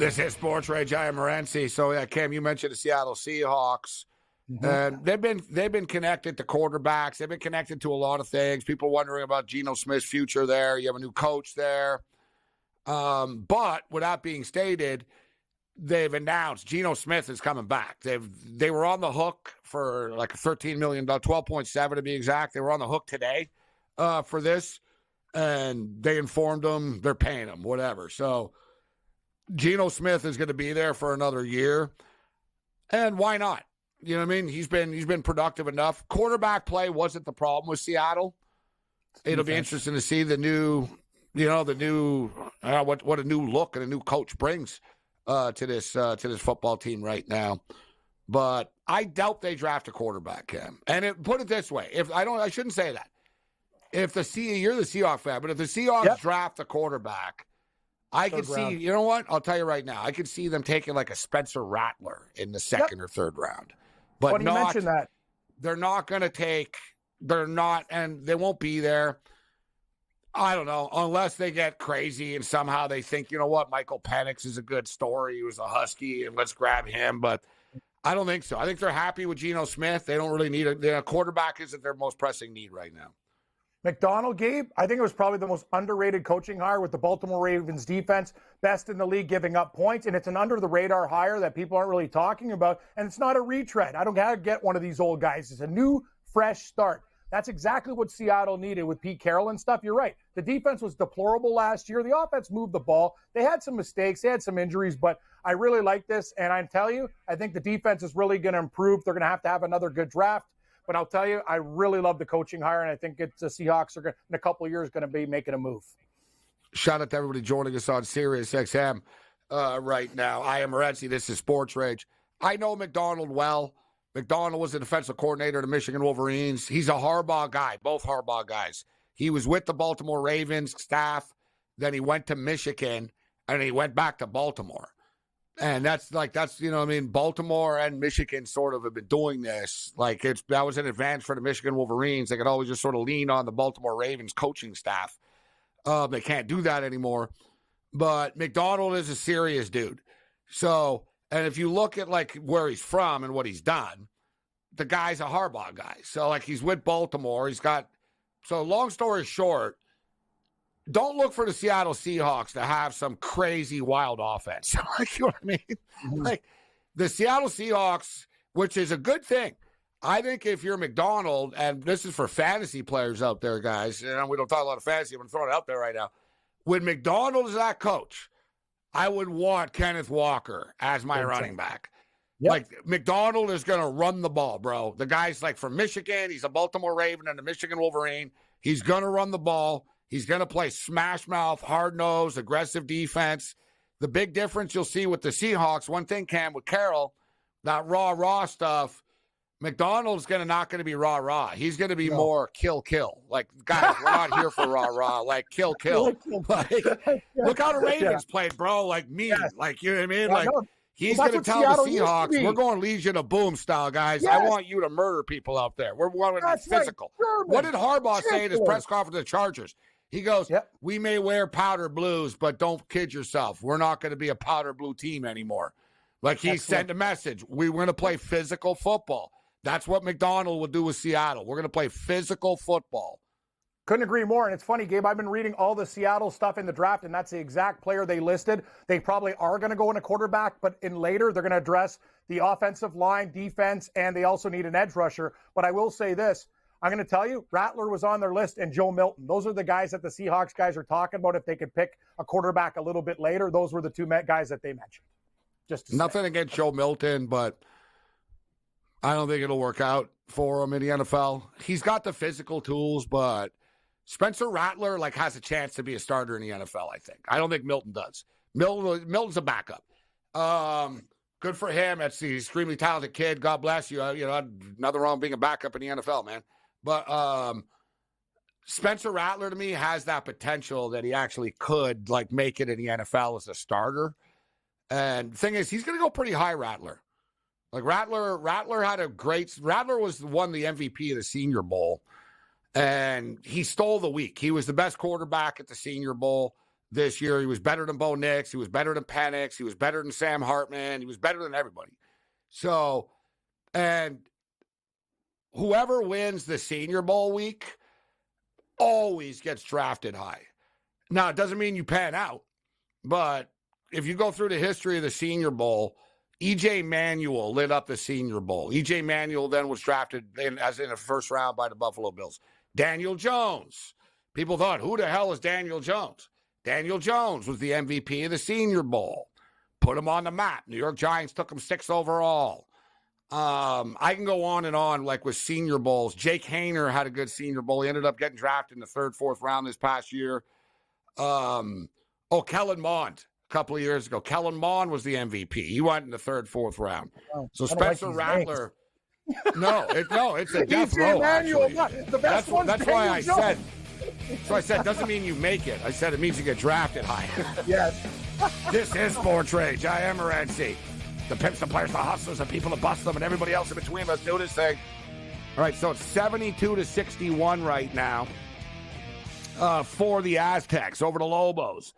This is SportsRage. I am Morency. So, yeah, Cam, you mentioned the Seattle Seahawks. And they've been connected to quarterbacks. They've been connected to a lot of things. People wondering about Geno Smith's future there. You have a new coach there. But with that being stated, they've announced Geno Smith is coming back. They were on the hook for like $13 million, 12.7 to be exact. They were on the hook today for this, and they informed them they're paying him, whatever. So Geno Smith is going to be there for another year, and why not? You know what I mean? He's been productive enough. Quarterback play wasn't the problem with Seattle. It'll be interesting to see what a new look and a new coach brings to this football team right now. But I doubt they draft a quarterback, Cam. And put it this way: I shouldn't say that. You're the Seahawks fan, but if the Seahawks draft a quarterback, I could see. You know what? I'll tell you right now. I could see them taking like a Spencer Rattler in the second or third round. But you mentioned that. They're not going to take. They're not, and they won't be there. I don't know, unless they get crazy and somehow they think, you know what, Michael Penix is a good story. He was a Husky, and let's grab him. But I don't think so. I think they're happy with Geno Smith. They don't really need a quarterback. Isn't their most pressing need right now. McDonald, Gabe, I think it was probably the most underrated coaching hire with the Baltimore Ravens defense, best in the league giving up points, and it's an under-the-radar hire that people aren't really talking about, and it's not a retread. I don't got to get one of these old guys. It's a new, fresh start. That's exactly what Seattle needed with Pete Carroll and stuff. You're right. The defense was deplorable last year. The offense moved the ball. They had some mistakes. They had some injuries, but I really like this, and I tell you, I think the defense is really going to improve. They're going to have another good draft. But I'll tell you, I really love the coaching hire, and I think the Seahawks are in a couple of years going to be making a move. Shout out to everybody joining us on Sirius XM right now. I am Morency. This is Sports Rage. I know McDonald well. McDonald was the defensive coordinator of the Michigan Wolverines. He's a Harbaugh guy, both Harbaugh guys. He was with the Baltimore Ravens staff. Then he went to Michigan, and he went back to Baltimore. And that's Baltimore and Michigan sort of have been doing this. That was an advantage for the Michigan Wolverines. They could always just sort of lean on the Baltimore Ravens coaching staff. They can't do that anymore. But McDonald is a serious dude. So, and if you look at where he's from and what he's done, the guy's a Harbaugh guy. So he's with Baltimore. So long story short, don't look for the Seattle Seahawks to have some crazy wild offense. You know what I mean? Mm-hmm. The Seattle Seahawks, which is a good thing. I think if you're McDonald, and this is for fantasy players out there, guys, and we don't talk a lot of fantasy, I'm going to throw it out there right now. With McDonald as that coach, I would want Kenneth Walker as my running back. Yep. McDonald is going to run the ball, bro. The guy's from Michigan. He's a Baltimore Raven and a Michigan Wolverine. He's going to run the ball. He's going to play smash mouth, hard nose, aggressive defense. The big difference you'll see with the Seahawks, one thing, Cam, with Carroll, that raw stuff, McDonald's not going to be rah. He's going to be more kill. Guys, we're not here for rah. Kill. Look how the Ravens played, bro. Me. You know what I mean? He's going to tell the Seahawks, we're going Legion of Boom style, guys. Yes. I want you to murder people out there. We're going to be physical. Right. What did Harbaugh say in his press conference to the Chargers? He goes, we may wear powder blues, but don't kid yourself. We're not going to be a powder blue team anymore. He sent a message. We're going to play physical football. That's what McDonald will do with Seattle. We're going to play physical football. Couldn't agree more. And it's funny, Gabe, I've been reading all the Seattle stuff in the draft, and that's the exact player they listed. They probably are going to go in a quarterback, but later they're going to address the offensive line, defense, and they also need an edge rusher. But I will say this. I'm going to tell you, Rattler was on their list and Joe Milton. Those are the guys that the Seahawks guys are talking about. If they could pick a quarterback a little bit later, those were the two guys that they mentioned. Nothing against Joe Milton, but I don't think it'll work out for him in the NFL. He's got the physical tools, but Spencer Rattler has a chance to be a starter in the NFL, I think. I don't think Milton does. Milton's a backup. Good for him. That's the extremely talented kid. God bless you. Nothing wrong being a backup in the NFL, man. But Spencer Rattler, to me, has that potential that he actually could, make it in the NFL as a starter. And the thing is, he's going to go pretty high, Rattler. Rattler had Rattler won the MVP of the Senior Bowl, and he stole the week. He was the best quarterback at the Senior Bowl. this year. He was better than Bo Nix. He was better than Penix. He was better than Sam Hartman. He was better than everybody. So, and whoever wins the Senior Bowl week always gets drafted high. Now, it doesn't mean you pan out, but if you go through the history of the Senior Bowl, E.J. Manuel lit up the Senior Bowl. E.J. Manuel then was drafted as in the first round by the Buffalo Bills. Daniel Jones. People thought, who the hell is Daniel Jones? Daniel Jones was the MVP of the Senior Bowl. Put him on the map. New York Giants took him 6th overall. I can go on and on, like with Senior Bowls. Jake Hayner had a good Senior Bowl. He ended up getting drafted in the 3rd, 4th round this past year. Kellen Mond. Couple of years ago. Kellen Mond was the MVP. He went in the 3rd, 4th round. Oh, so Spencer Rattler. It's a death row. That's why I said. So I said, doesn't mean you make it. I said it means you get drafted high. Yes. This is Sports Rage. I am Morency. The pimps, the players, the hustlers, the people that bust them, and everybody else in between. Let's do this thing. All right, so it's 72-61 right now for the Aztecs over the Lobos.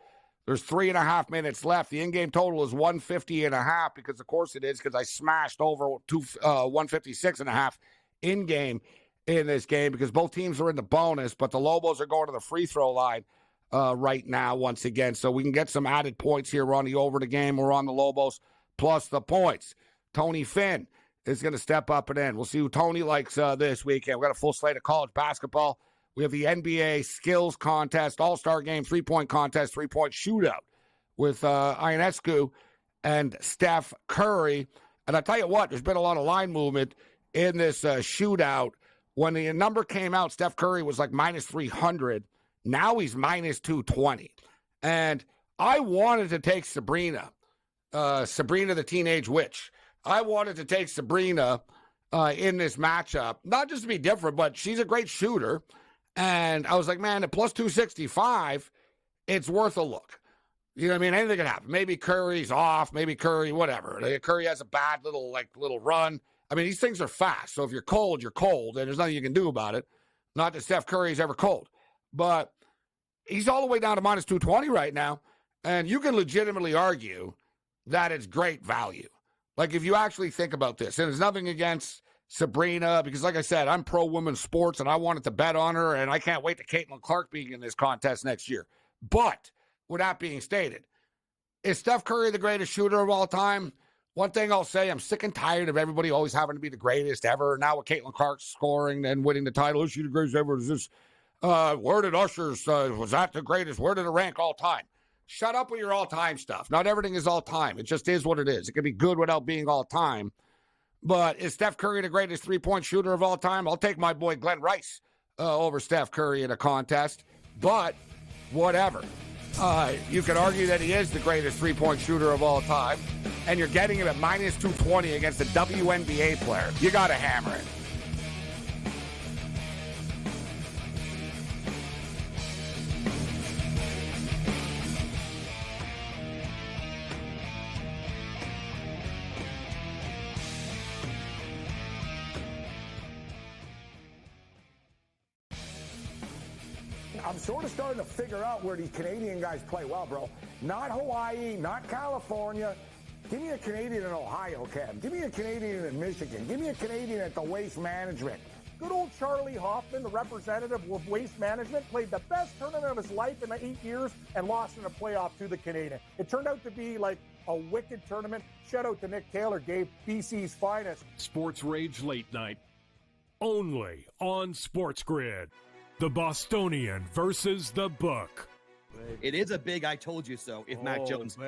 There's 3.5 minutes left. The in-game total is 150.5 because, of course, it is because I smashed over 156.5 in-game in this game because both teams are in the bonus, but the Lobos are going to the free throw line right now once again. So we can get some added points here. We're on the over the game. We're on the Lobos plus the points. Tony Finn is going to step up and in. We'll see who Tony likes this weekend. We've got a full slate of college basketball. We have the NBA skills contest, all-star game, 3-point contest, 3-point shootout with Ionescu and Steph Curry. And I tell you what, there's been a lot of line movement in this shootout. When the number came out, Steph Curry was like minus 300. Now he's minus 220. And I wanted to take Sabrina the Teenage Witch. I wanted to take Sabrina in this matchup, not just to be different, but she's a great shooter. And I was like, man, at plus 265, it's worth a look. You know what I mean? Anything can happen. Maybe Curry's off. Maybe Curry, whatever. Curry has a bad little run. I mean, these things are fast. So if you're cold, you're cold, and there's nothing you can do about it. Not that Steph Curry's ever cold. But he's all the way down to minus 220 right now. And you can legitimately argue that it's great value. Like, if you actually think about this, and there's nothing against Sabrina, because like I said, I'm pro women's sports and I wanted to bet on her, and I can't wait to Caitlin Clark being in this contest next year. But with that being stated, is Steph Curry the greatest shooter of all time? One thing I'll say, I'm sick and tired of everybody always having to be the greatest ever. Now with Caitlin Clark scoring and winning the title, is she the greatest ever? Is this where did Usher's was that the greatest? Where did it rank all time? Shut up with your all time stuff. Not everything is all time. It just is what it is. It can be good without being all time. But is Steph Curry the greatest 3-point shooter of all time? I'll take my boy Glenn Rice over Steph Curry in a contest. But whatever. You could argue that he is the greatest 3-point shooter of all time. And you're getting him at minus 220 against a WNBA player. You got to hammer it. I'm sort of starting to figure out where these Canadian guys play well, bro. Not Hawaii, not California. Give me a Canadian in Ohio, Cam. Give me a Canadian in Michigan. Give me a Canadian at the Waste Management. Good old Charlie Hoffman, the representative of Waste Management, played the best tournament of his life in 8 years and lost in a playoff to the Canadian. It turned out to be like a wicked tournament. Shout out to Nick Taylor, Gabe, BC's finest. Sports Rage Late Night, only on SportsGrid. The Bostonian versus the Book. It is a big I told you so if Mac Jones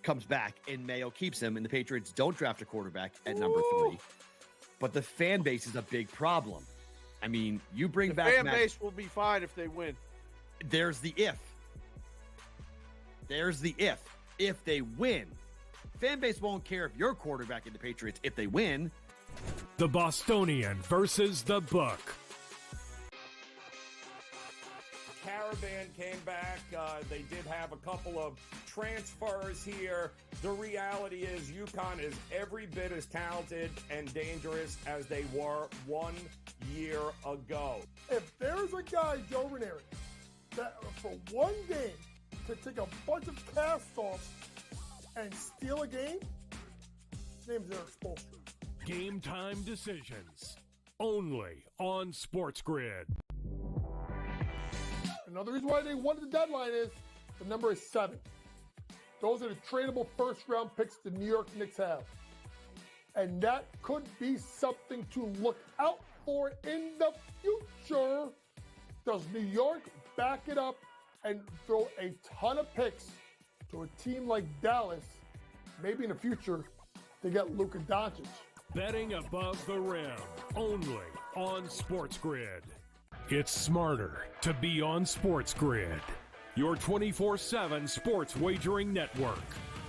comes back and Mayo keeps him and the Patriots don't draft a quarterback at number 3. But the fan base is a big problem. I mean, you bring back fan base will be fine if they win. There's the if. There's the if. If they win, fan base won't care if you're quarterback in the Patriots if they win. The Bostonian versus the Book. Caravan came back. They did have a couple of transfers here. The reality is UConn is every bit as talented and dangerous as they were 1 year ago. If there's a guy, Joe Ranieri, that for one game to take a bunch of cast-offs and steal a game, his name's Eric Spoelstra. Game time decisions. Only on SportsGrid. Another reason why they won the deadline is the number is 7. Those are the tradable first-round picks the New York Knicks have. And that could be something to look out for in the future. Does New York back it up and throw a ton of picks to a team like Dallas, maybe in the future, to get Luka Doncic? Betting above the rim, only on SportsGrid. It's smarter to be on SportsGrid, your 24/7 sports wagering network.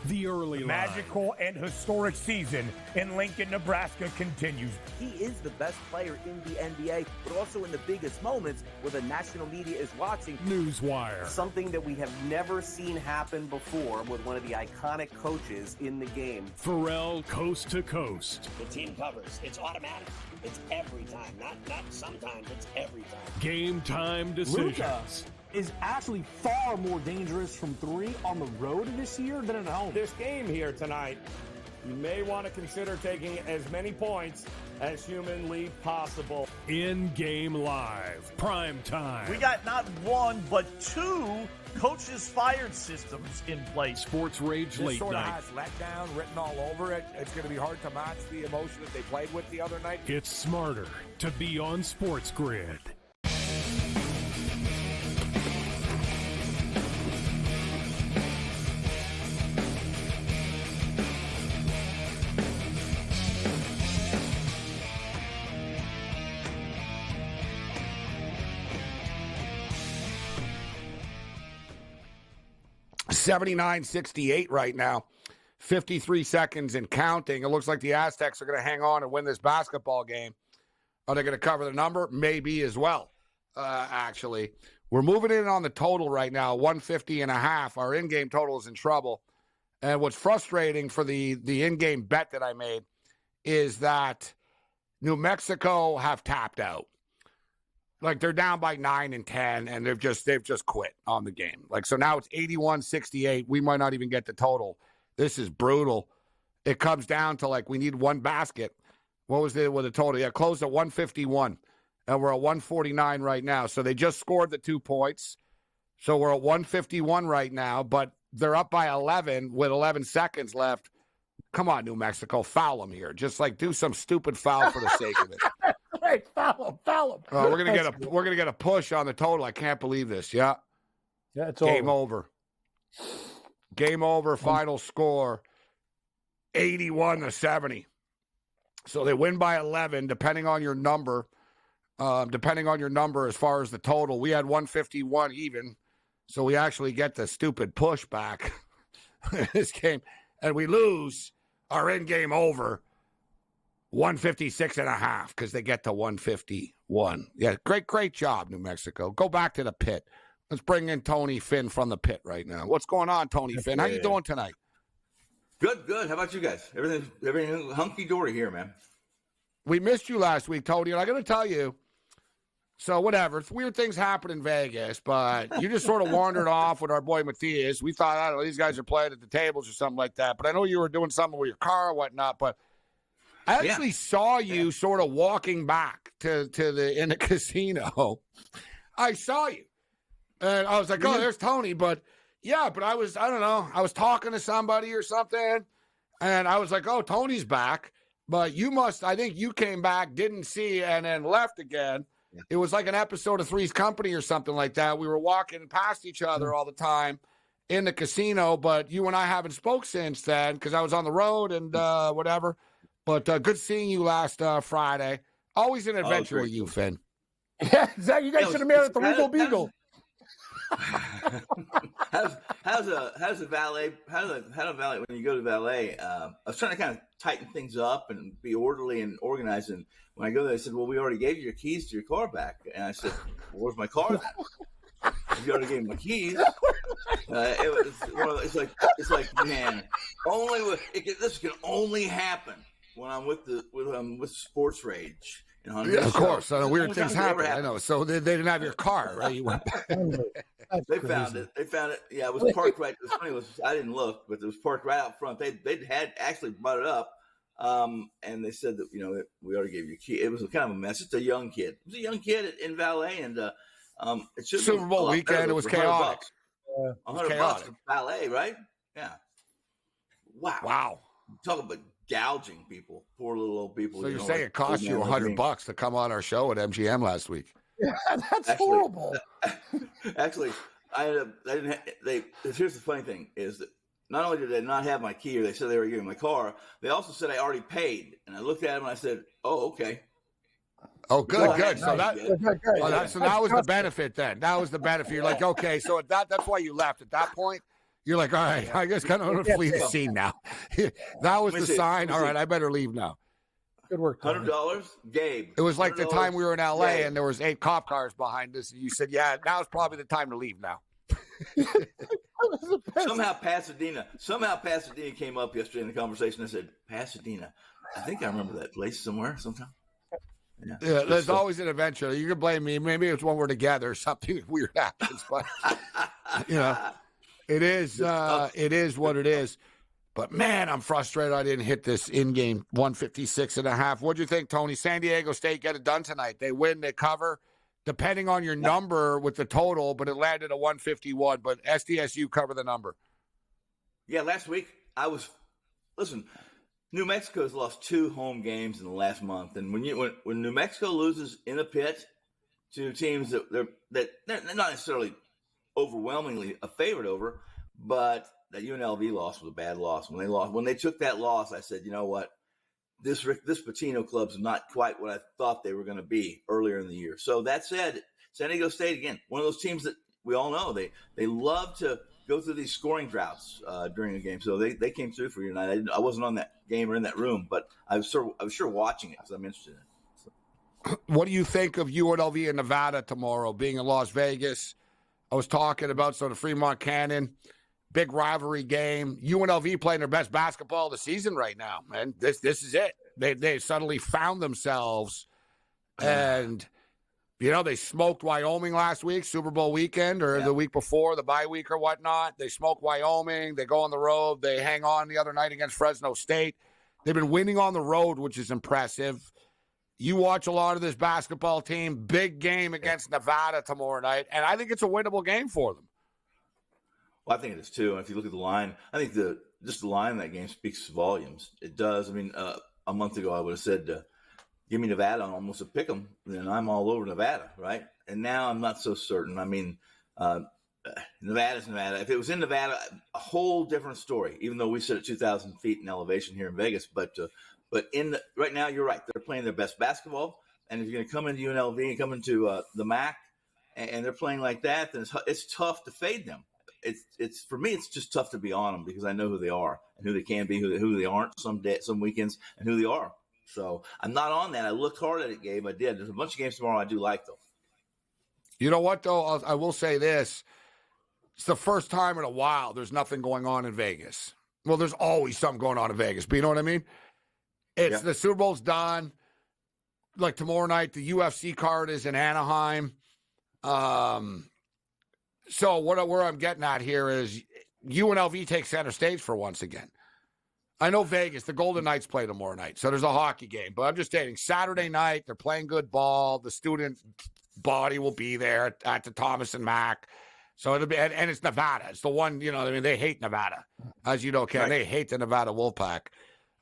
The early line. Magical and historic season in Lincoln, Nebraska continues. He is the best player in the NBA, but also in the biggest moments where the national media is watching. Newswire. Something that we have never seen happen before with one of the iconic coaches in the game. Pharrell, coast to coast. The team covers. It's automatic. It's every time. Not sometimes. It's every time. Game time decisions. Luka is actually far more dangerous from 3 on the road this year than at home. This game here tonight, you may want to consider taking as many points as humanly possible. In-game live, prime time. We got not 1, but 2 coaches fired systems in place. SportsRage late sort night. of has letdown written all over it. It's going to be hard to match the emotion that they played with the other night. It's smarter to be on SportsGrid. $79-68 right now. 53 seconds and counting. It looks like the Aztecs are going to hang on and win this basketball game. Are they going to cover the number? Maybe as well, actually. We're moving in on the total right now, 150.5. Our in-game total is in trouble. And what's frustrating for the in-game bet that I made is that New Mexico have tapped out. Like, they're down by 9 and 10, and they've just quit on the game. Like, so now it's 81-68. We might not even get the total. This is brutal. It comes down to, like, we need one basket. What was the total? Yeah, closed at 151, and we're at 149 right now. So they just scored the 2 points. So we're at 151 right now, but they're up by 11 with 11 seconds left. Come on, New Mexico, foul them here. Just, like, do some stupid foul for the sake of it. Hey, foul him. We're gonna get a push on the total. I can't believe this. Yeah, it's game over. Game over. Final score 81-70. So they win by 11, depending on your number. As far as the total, we had 151 even, so we actually get the stupid push back this game, and we lose our in-game over. 156.5 because they get to 151. Yeah, great job, New Mexico. Go back to the pit. Let's bring in Tony Finn from the pit right now. What's going on, Tony Finn? How you doing tonight? Good. How about you guys? Everything hunky-dory here, man. We missed you last week, Tony, and I got to tell you, so whatever. It's weird things happen in Vegas, but you just sort of wandered off with our boy Matthias. We thought, I don't know, these guys are playing at the tables or something like that, but I know you were doing something with your car or whatnot, but I actually saw you sort of walking back in the casino. I saw you. And I was like, oh, there's Tony. But I was talking to somebody or something. And I was like, oh, Tony's back. But I think you came back, didn't see, and then left again. Yeah. It was like an episode of Three's Company or something like that. We were walking past each other all the time in the casino. But you and I haven't spoke since then because I was on the road and whatever. But good seeing you last Friday. Always an adventure with you, Finn. Yeah, exactly. You guys should have met at the Regal Beagle. How's a valet? How a valet when you go to valet? I was trying to kind of tighten things up and be orderly and organized. And when I go there, they said, "Well, we already gave you your keys to your car back." And I said, well, "Where's my car then?" You already gave me my keys. It's like man, this can only happen when I'm with SportsRage in on Yeah, this of show. course. It's the Weird only things time it ever happen. I know. So they didn't have your car, right? You went back. They found it. Yeah, it was parked right. It was funny. I didn't look, but it was parked right out front. They had actually brought it up, and they said that that we already gave you a key. It was kind of a mess. It's a young kid. It was a young kid in valet, and it should Super Bowl weekend. It was chaotic. $100 for valet, right? Yeah. Wow. Talk about gouging people, poor little old people. So you're saying it cost you $100 to come on our show at MGM last week? Yeah, that's horrible. Actually, here's the funny thing is that not only did they not have my key, or they said they were giving my car, they also said I already paid. And I looked at them and I said, "Oh, okay." Oh, good. Nice. So that was the benefit then. That was the benefit. You're like, okay, so that's why you left at that point. You're like, all right, I just kind of want to flee the scene now. That was the sign. All right, I better leave now. Good work. $100, Gabe. It was like the time we were in LA Gabe. and there was 8 cop cars behind us, and you said, "Yeah, now's probably the time to leave now." Somehow Pasadena came up yesterday in the conversation. I said, "Pasadena, I think I remember that place somewhere, sometime." Yeah, there's always an adventure. You can blame me. Maybe it's when we're together, something weird happens, but it is what it is. But man, I'm frustrated I didn't hit this in-game 156.5. What'd you think, Tony? San Diego State get it done tonight. They win, they cover, depending on your number with the total, but it landed at 151. But SDSU cover the number. Yeah, last week listen, New Mexico's lost 2 home games in the last month, and when New Mexico loses in a pit to teams that they're not necessarily overwhelmingly a favorite over, but that UNLV loss was a bad loss. When they took that loss, I said, you know what, this Pitino club's not quite what I thought they were going to be earlier in the year. So that said, San Diego State again, one of those teams that we all know they love to go through these scoring droughts during a game. So they came through for you tonight. I wasn't on that game or in that room, but I was sure watching it because I'm interested in it. So. What do you think of UNLV and Nevada tomorrow being in Las Vegas? I was talking about the Fremont Cannon, big rivalry game. UNLV playing their best basketball of the season right now, man. This is it. They suddenly found themselves, and they smoked Wyoming last week, Super Bowl weekend, or the week before, the bye week or whatnot. They smoked Wyoming. They go on the road. They hang on the other night against Fresno State. They've been winning on the road, which is impressive. You watch a lot of this basketball team, big game against Nevada tomorrow night, and I think it's a winnable game for them. Well, I think it is too. And if you look at the line, I think the line in that game speaks volumes. It does. I mean, a month ago I would have said, give me Nevada on almost a pick 'em, then I'm all over Nevada, right? And now I'm not so certain. I mean, Nevada's Nevada. If it was in Nevada, a whole different story, even though we sit at 2,000 feet in elevation here in Vegas. But right now, you're right. They're playing their best basketball. And if you're going to come into UNLV and come into the MAC and they're playing like that, then it's tough to fade them. It's for me, it's just tough to be on them because I know who they are and who they can be, who they aren't some weekends, and who they are. So I'm not on that. I looked hard at it, Gabe. I did. There's a bunch of games tomorrow I do like, though. You know what, though? I will say this. It's the first time in a while there's nothing going on in Vegas. Well, there's always something going on in Vegas, but you know what I mean? It's the Super Bowl's done. Like tomorrow night, the UFC card is in Anaheim. So where I'm getting at here is UNLV takes center stage for once again. I know Vegas, the Golden Knights play tomorrow night, so there's a hockey game. But I'm just stating, Saturday night, they're playing good ball. The student body will be there at the Thomas and Mack. So it'll be, and it's Nevada. It's the one, they hate Nevada. As you know, Ken, right. They hate the Nevada Wolfpack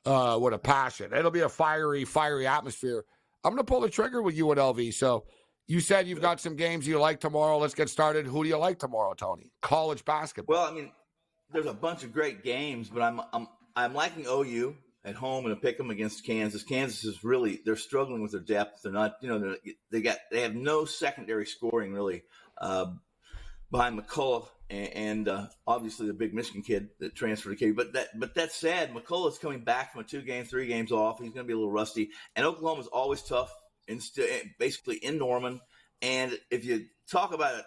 with a passion. It'll be a fiery atmosphere. I'm going to pull the trigger with UNLV. So you said you've got some games you like tomorrow. Let's get started. Who do you like tomorrow, Tony? College basketball. Well, I mean, there's a bunch of great games, but I'm liking OU at home and a pick 'em against Kansas. Kansas is really, they're struggling with their depth. They're not, they have no secondary scoring really behind McCullough and obviously the big Michigan kid that transferred to KU. But that said, McCullough's coming back from 3 games off. He's going to be a little rusty. And Oklahoma's always tough, basically in Norman. And if you talk about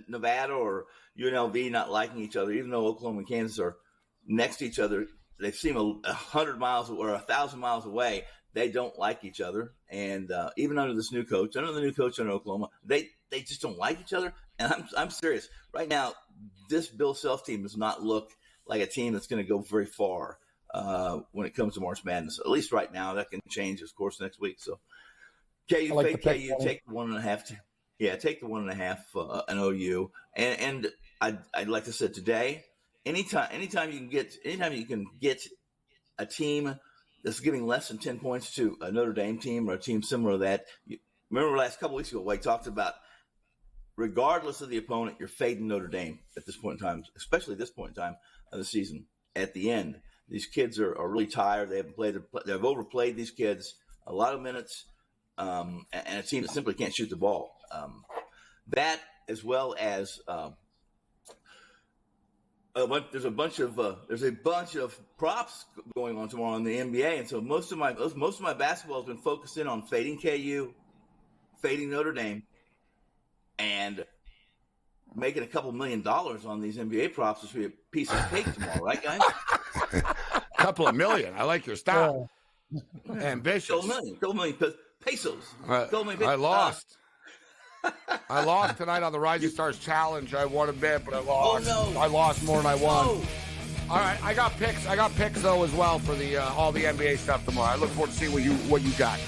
Nevada or UNLV not liking each other, even though Oklahoma and Kansas are next to each other, they seem 100 miles or 1,000 miles away. they don't like each other. And even under this new coach, under the new coach in Oklahoma, they just don't like each other. And I'm serious. Right now, this Bill Self team does not look like a team that's going to go very far when it comes to March Madness. At least right now. That can change, of course, next week. So KU, take the 1.5. Yeah, take the 1.5 an OU. And I'd like to say today, anytime you can get a team that's giving less than 10 points to a Notre Dame team or a team similar to that. Remember last couple weeks ago, we talked about regardless of the opponent, you're fading Notre Dame at this point in time, especially this point in time of the season. At the end, these kids are really tired. They've overplayed these kids a lot of minutes, and a team that simply can't shoot the ball. That, as well as there's a bunch of props going on tomorrow in the NBA, and so most of my basketball has been focused in on fading KU, fading Notre Dame, and making a couple $1 million on these NBA props will be a piece of cake tomorrow, right, guys? Couple of million. I like your style. Ambitious. Couple million pesos. I lost. I lost tonight on the Rising Stars Challenge. I won a bit, but I lost. Oh, no. I lost more than I won. No. All right, I got picks though as well for the all the NBA stuff tomorrow. I look forward to seeing what you got.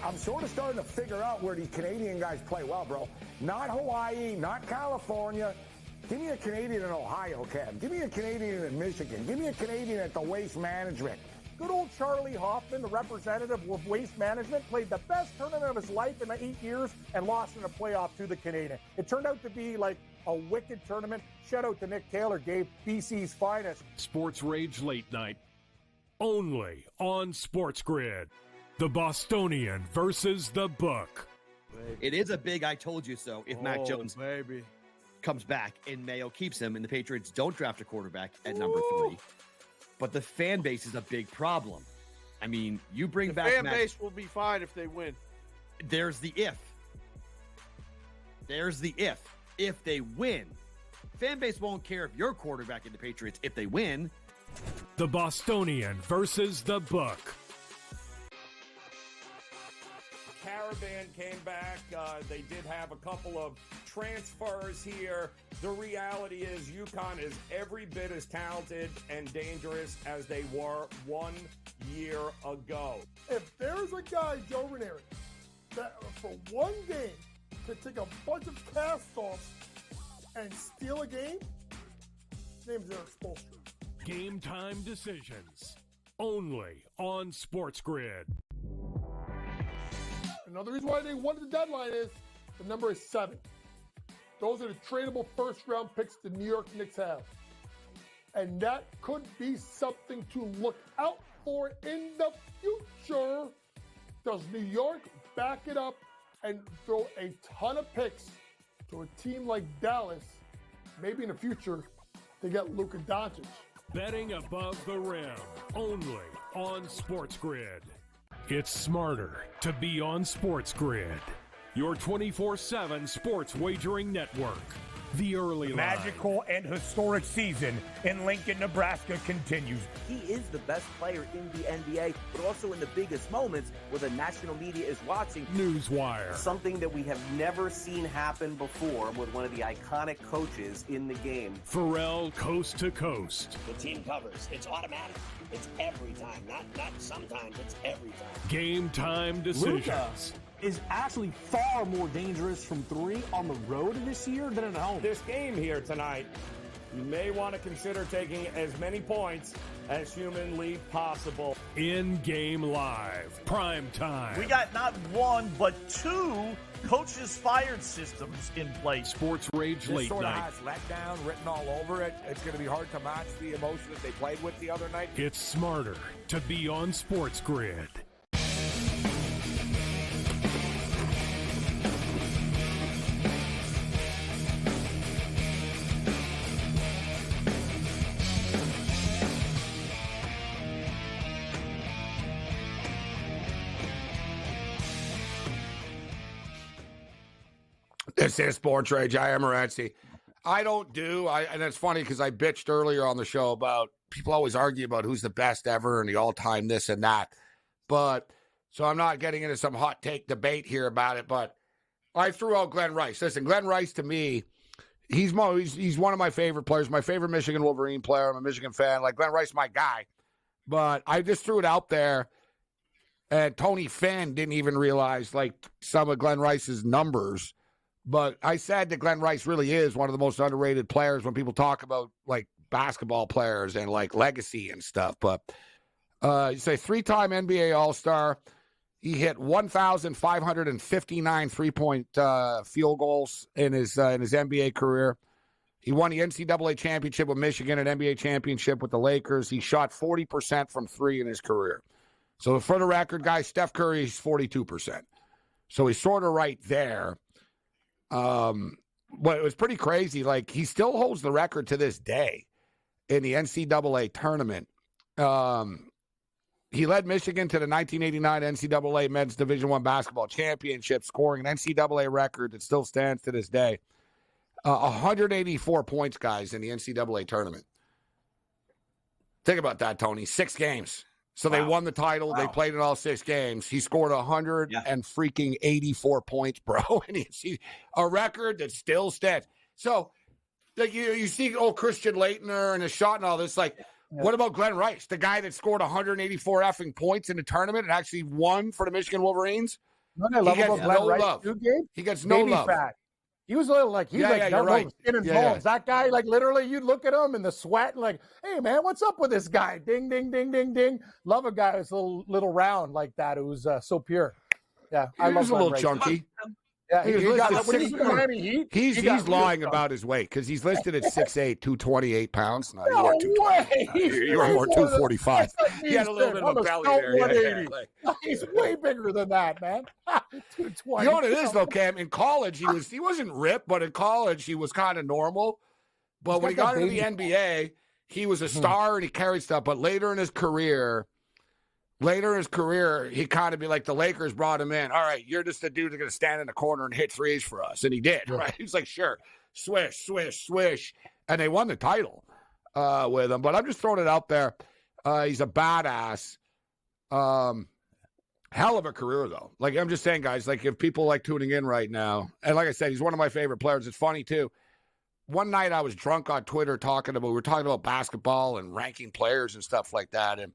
I'm sort of starting to figure out where these Canadian guys play well, bro. Not Hawaii, not California. Give me a Canadian in Ohio, Kev. Give me a Canadian in Michigan. Give me a Canadian at the Waste Management. Good old Charlie Hoffman, the representative of Waste Management, played the best tournament of his life in 8 years and lost in a playoff to the Canadian. It turned out to be like a wicked tournament. Shout out to Nick Taylor, gave BC's finest. SportsRage Late Night, only on SportsGrid. The Bostonian versus the Book. It is a big I told you so if Mac Jones comes back and Mayo keeps him and the Patriots don't draft a quarterback at number 3. But the fan base is a big problem. I mean, you bring back fan base will be fine if they win. There's the if. If they win, fan base won't care if you're quarterback in the Patriots if they win. The Bostonian versus the Book. Caravan came back. They did have a couple of transfers here. The reality is UConn is every bit as talented and dangerous as they were 1 year ago. If there's a guy, Joe Ranieri, that for one game could take a bunch of cast-offs and steal a game, his name is Eric Spoelstra. Game time decisions, only on SportsGrid. Another reason why they won the deadline is the number is 7. Those are the tradable first-round picks the New York Knicks have. And that could be something to look out for in the future. Does New York back it up and throw a ton of picks to a team like Dallas? Maybe in the future, they get Luka Doncic. Betting above the rim, only on SportsGrid. It's smarter to be on SportsGrid, your 24/7 sports wagering network. The early line. Magical and historic season in Lincoln, Nebraska continues. He is the best player in the NBA, but also in the biggest moments where the national media is watching. Newswire. Something that we have never seen happen before with one of the iconic coaches in the game. Pharrell, coast to coast. The team covers. It's automatic. It's every time. Not sometimes. It's every time. Game time decisions. Luka is actually far more dangerous from 3 on the road this year than at home. This game here tonight, you may want to consider taking as many points as humanly possible. In-game live, prime time. We got not 1, but 2 coaches fired systems in place. SportsRage Late Sort of Night. has letdown written all over it. It's going to be hard to match the emotion that they played with the other night. It's smarter to be on SportsGrid. This is Sports Rage. I am Morency. And it's funny because I bitched earlier on the show about people always argue about who's the best ever and the all-time this and that. But so I'm not getting into some hot take debate here about it, but I threw out Glenn Rice. Listen, Glenn Rice to me, he's one of my favorite players, my favorite Michigan Wolverine player. I'm a Michigan fan. Like, Glenn Rice, my guy. But I just threw it out there, and Tony Finn didn't even realize, like, some of Glenn Rice's numbers. But I said that Glenn Rice really is one of the most underrated players when people talk about, like, basketball players and, like, legacy and stuff. But you say 3-time NBA All-Star. He hit 1,559 three-point field goals in his NBA career. He won the NCAA championship with Michigan, an NBA championship with the Lakers. He shot 40% from three in his career. So for the record, guys, Steph Curry's 42%. So he's sort of right there. But it was pretty crazy. Like, he still holds the record to this day in the NCAA tournament. He led Michigan to the 1989 NCAA Men's Division I Basketball Championship, scoring an NCAA record that still stands to this day. 184 points, guys, in the NCAA tournament. Think about that, Tony. 6 games. So they won the title. They played in all 6 games. He scored 84 points, bro. And a record that still stands. So, like, you see, Christian Laettner and his shot and all this, like, what about Glenn Rice, the guy that scored 184 effing points in the tournament and actually won for the Michigan Wolverines? I love about Glenn Rice too, Gabe. He gets no love. Fat. He was a little like, skin and bones. That guy, like, literally, you'd look at him in the sweat and like, hey, man, what's up with this guy? Ding, ding, ding, ding, ding. Love a guy who's a little round like that, who's so pure. Yeah, I love a little chunky. Yeah, he's lying about his weight because he's listed at 6'8", 228 pounds. No, you are more 245. He had a little bit of a belly there. He's way bigger than that, man. 220. You know what it is, though, Cam? In college, he wasn't ripped, but in college, he was kind of normal. But when he got into the NBA, he was a star and he carried stuff. But later in his career, he kind of be like, the Lakers brought him in. All right, you're just the dude that's going to stand in the corner and hit threes for us. And he did, right? He was like, sure, swish, swish, swish. And they won the title with him. But I'm just throwing it out there. He's a badass. Hell of a career, though. Like, I'm just saying, guys, like, if people like tuning in right now, and like I said, he's one of my favorite players. It's funny, too. One night I was drunk on Twitter we were talking about basketball and ranking players and stuff like that. And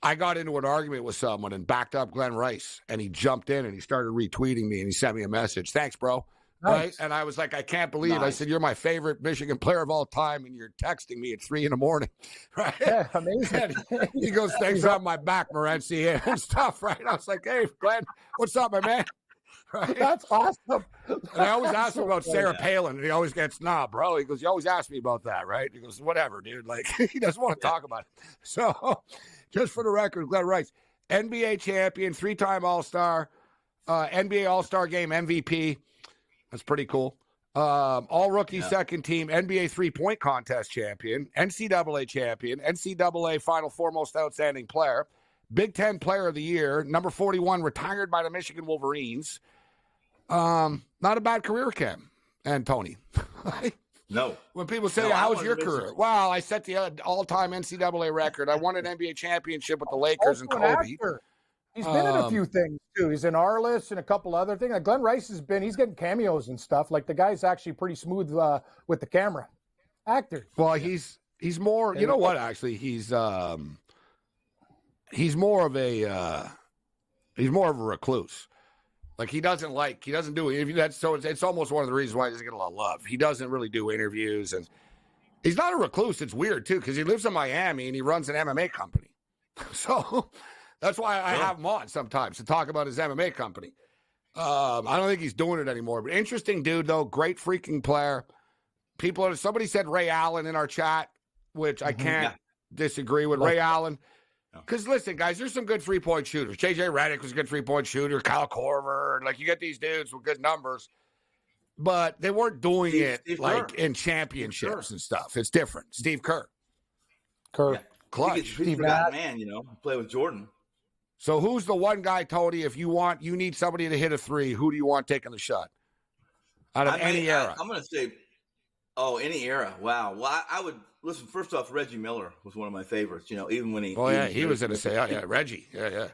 I got into an argument with someone and backed up Glenn Rice, and he jumped in and he started retweeting me and he sent me a message. Thanks, bro. Nice. Right? And I was like, I can't believe it. I said, you're my favorite Michigan player of all time, and you're texting me at 3 a.m. Right? Yeah, amazing. And he goes, thanks on my back, Morency, and stuff, right? I was like, hey, Glenn, what's up, my man? Right? That's awesome. And I always ask him about Sarah Palin, and he always gets, nah, bro. He goes, you always ask me about that, right? He goes, whatever, dude. Like, he doesn't want to talk about it. So, just for the record, Glenn Rice, NBA champion, 3-time All-Star, NBA All-Star Game MVP. That's pretty cool. All-rookie second team, NBA three-point contest champion, NCAA champion, NCAA Final Four most outstanding player, Big Ten Player of the Year, number 41, retired by the Michigan Wolverines. Not a bad career, Cam and Tony. No. When people say, how was your career? Well, I set the all-time NCAA record. I won an NBA championship with the Lakers and Kobe. He's been in a few things, too. He's in Arliss and a couple other things. Like, Glenn Rice he's getting cameos and stuff. Like, the guy's actually pretty smooth with the camera. Actor. Well, he's more, you know what, actually? He's more of a recluse. Like, he doesn't do it. So it's almost one of the reasons why he doesn't get a lot of love. He doesn't really do interviews, and he's not a recluse. It's weird, too, because he lives in Miami and he runs an MMA company. So that's why I have him on sometimes to talk about his MMA company. I don't think he's doing it anymore. But interesting dude, though. Great freaking player. Somebody said Ray Allen in our chat, which I can't disagree with. Ray Allen. Because, listen, guys, there's some good three-point shooters. J.J. Redick was a good three-point shooter. Kyle Korver. Like, you get these dudes with good numbers. But they weren't doing it in championships and stuff. It's different. Steve Kerr. Yeah. Clutch. He's forgotten man, play with Jordan. So who's the one guy, Tony, if you need somebody to hit a three, who do you want taking the shot? out of any era. I'm going to say, any era. Wow. Well, I would listen. First off, Reggie Miller was one of my favorites. Even when he. Oh yeah, he was going to say, Reggie. Yeah.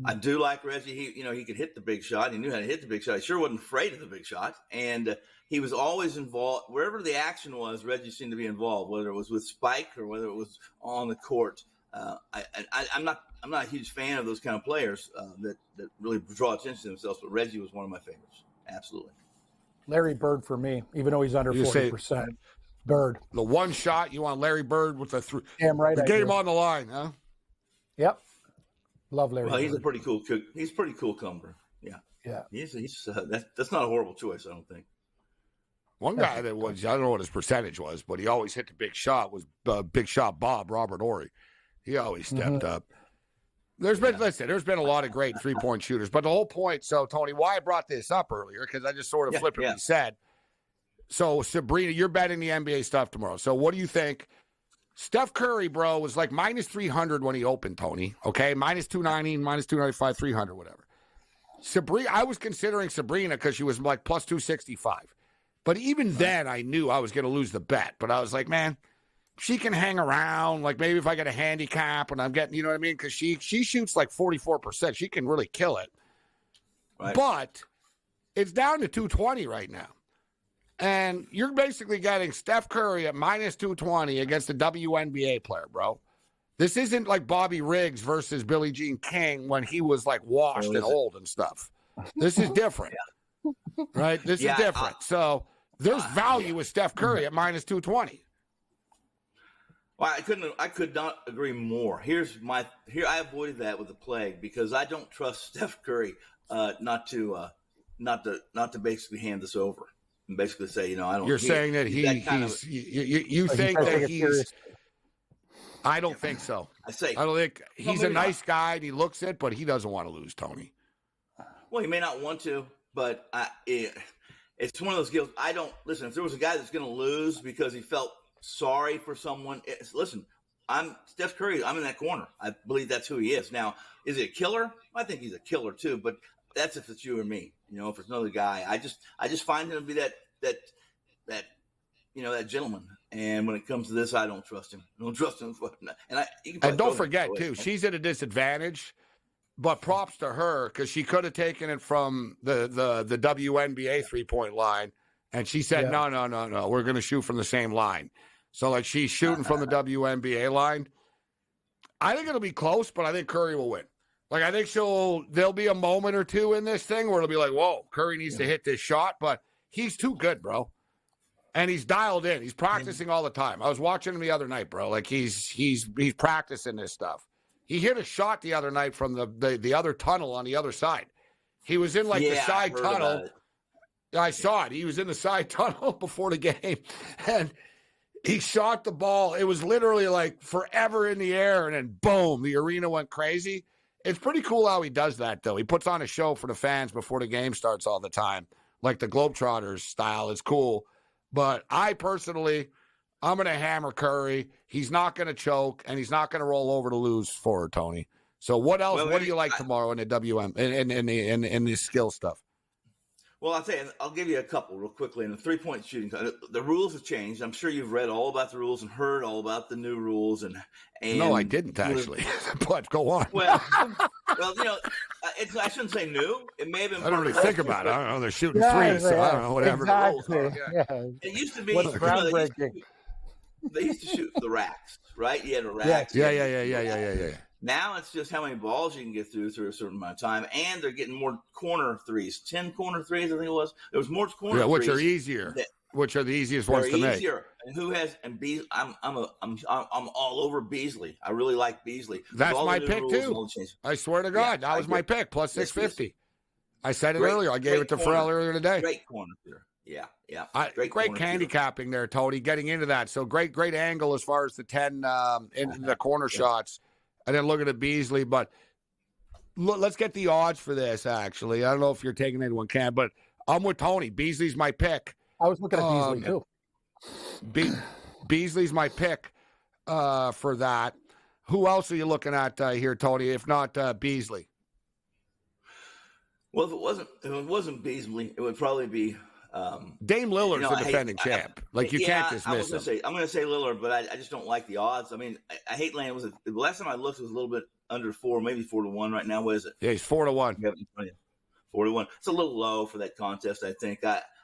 I do like Reggie. He could hit the big shot. He knew how to hit the big shot. He sure wasn't afraid of the big shot, and he was always involved wherever the action was. Reggie seemed to be involved, whether it was with Spike or whether it was on the court. I'm not a huge fan of those kind of players that really draw attention to themselves, but Reggie was one of my favorites. Absolutely. Larry Bird for me, even though he's under 40%. Bird. The one shot you want Larry Bird with the Damn right. The game on the line, huh? Yep. Love Larry. Well, he's a pretty cool. He's a pretty cool comer. Yeah. He's that's not a horrible choice, I don't think. One guy that was, I don't know what his percentage was, but he always hit the big shot was Big Shot Bob, Robert Horry. He always stepped up. There's been a lot of great 3-point shooters, but the whole point, so Tony, why I brought this up earlier, because I just sort of flippantly said, so Sabrina, you're betting the NBA stuff tomorrow. So what do you think? Steph Curry, bro, was like minus 300 when he opened, Tony. Okay, minus 290, minus 295, 300, whatever. Sabrina, I was considering Sabrina because she was like plus 265. But even then, I knew I was going to lose the bet. But I was like, man, she can hang around. Like maybe if I get a handicap and I'm getting, you know what I mean? Because she shoots like 44%. She can really kill it. Right. But it's down to 220 right now. And you're basically getting Steph Curry at minus 220 against a WNBA player, bro. This isn't like Bobby Riggs versus Billie Jean King when he was like washed and old and stuff. This is different, right? This is different. So there's value with Steph Curry at minus 220. Well, I could not agree more. I avoided that with the plague because I don't trust Steph Curry not to basically hand this over. And basically say, I don't. You're saying that you think that he's. I don't think so. I don't think he's a nice guy and he looks it, but he doesn't want to lose, Tony. Well, he may not want to, but it's one of those deals. I don't listen. If there was a guy that's going to lose because he felt sorry for someone, listen. I'm Steph Curry. I'm in that corner. I believe that's who he is. Now, is he a killer? I think he's a killer too, but. That's if it's you or me. If it's another guy, I just find him to be that gentleman. And when it comes to this, I don't trust him. I don't trust him. And don't forget too, she's at a disadvantage. But props to her because she could have taken it from the WNBA 3-point line, and she said no, we're going to shoot from the same line. So like she's shooting from the WNBA line. I think it'll be close, but I think Curry will win. Like, I think there'll be a moment or two in this thing where it'll be like, whoa, Curry needs to hit this shot, but he's too good, bro. And he's dialed in. He's practicing all the time. I was watching him the other night, bro. Like, he's practicing this stuff. He hit a shot the other night from the other tunnel on the other side. He was in, the side tunnel. I saw it. He was in the side tunnel before the game, and he shot the ball. It was literally, like, forever in the air, and then, boom, the arena went crazy. It's pretty cool how he does that, though. He puts on a show for the fans before the game starts all the time. Like the Globetrotters style is cool. But I personally, I'm going to hammer Curry. He's not going to choke, and he's not going to roll over to lose for her, Tony. So what else? What do you like tomorrow in the WM in the skill stuff? Well, I'll tell you, I'll give you a couple real quickly. In the 3-point shooting, the rules have changed. I'm sure you've read all about the rules and heard all about the new rules. And no, I didn't actually. But go on. Well, I shouldn't say new. It may have been. I don't really think about it. I don't know. They're shooting threes, so I don't know whatever exactly. the rules are. It used to be. They used to shoot the racks, right? You had a rack. Yeah. Now it's just how many balls you can get through a certain amount of time, and they're getting more corner threes. 10 corner threes, I think it was. There was more corner threes. Which are easier. Which are the easiest ones to make. Easier. And who has? And I'm all over Beasley. I really like Beasley. That's my pick too. I swear to God, that was my pick. Plus 650. I said it earlier. I gave it to Pharrell earlier today. Great corner there. Yeah. Great handicapping there, Tony. Getting into that. So great angle as far as the 10 in the corner shots. I didn't look at it Beasley, but let's get the odds for this, actually. I don't know if you're taking it into account, but I'm with Tony. Beasley's my pick. I was looking at Beasley, too. Beasley's my pick for that. Who else are you looking at here, Tony, if not Beasley? Well, if it wasn't Beasley, it would probably be Dame Lillard's the defending champ. You can't dismiss him. I'm going to say Lillard, but I just don't like the odds. I mean, I hate laying. The last time I looked, it was a little bit under 4, maybe 4-1 right now. What is it? Yeah, he's 4-1. 4-1. It's a little low for that contest, I think.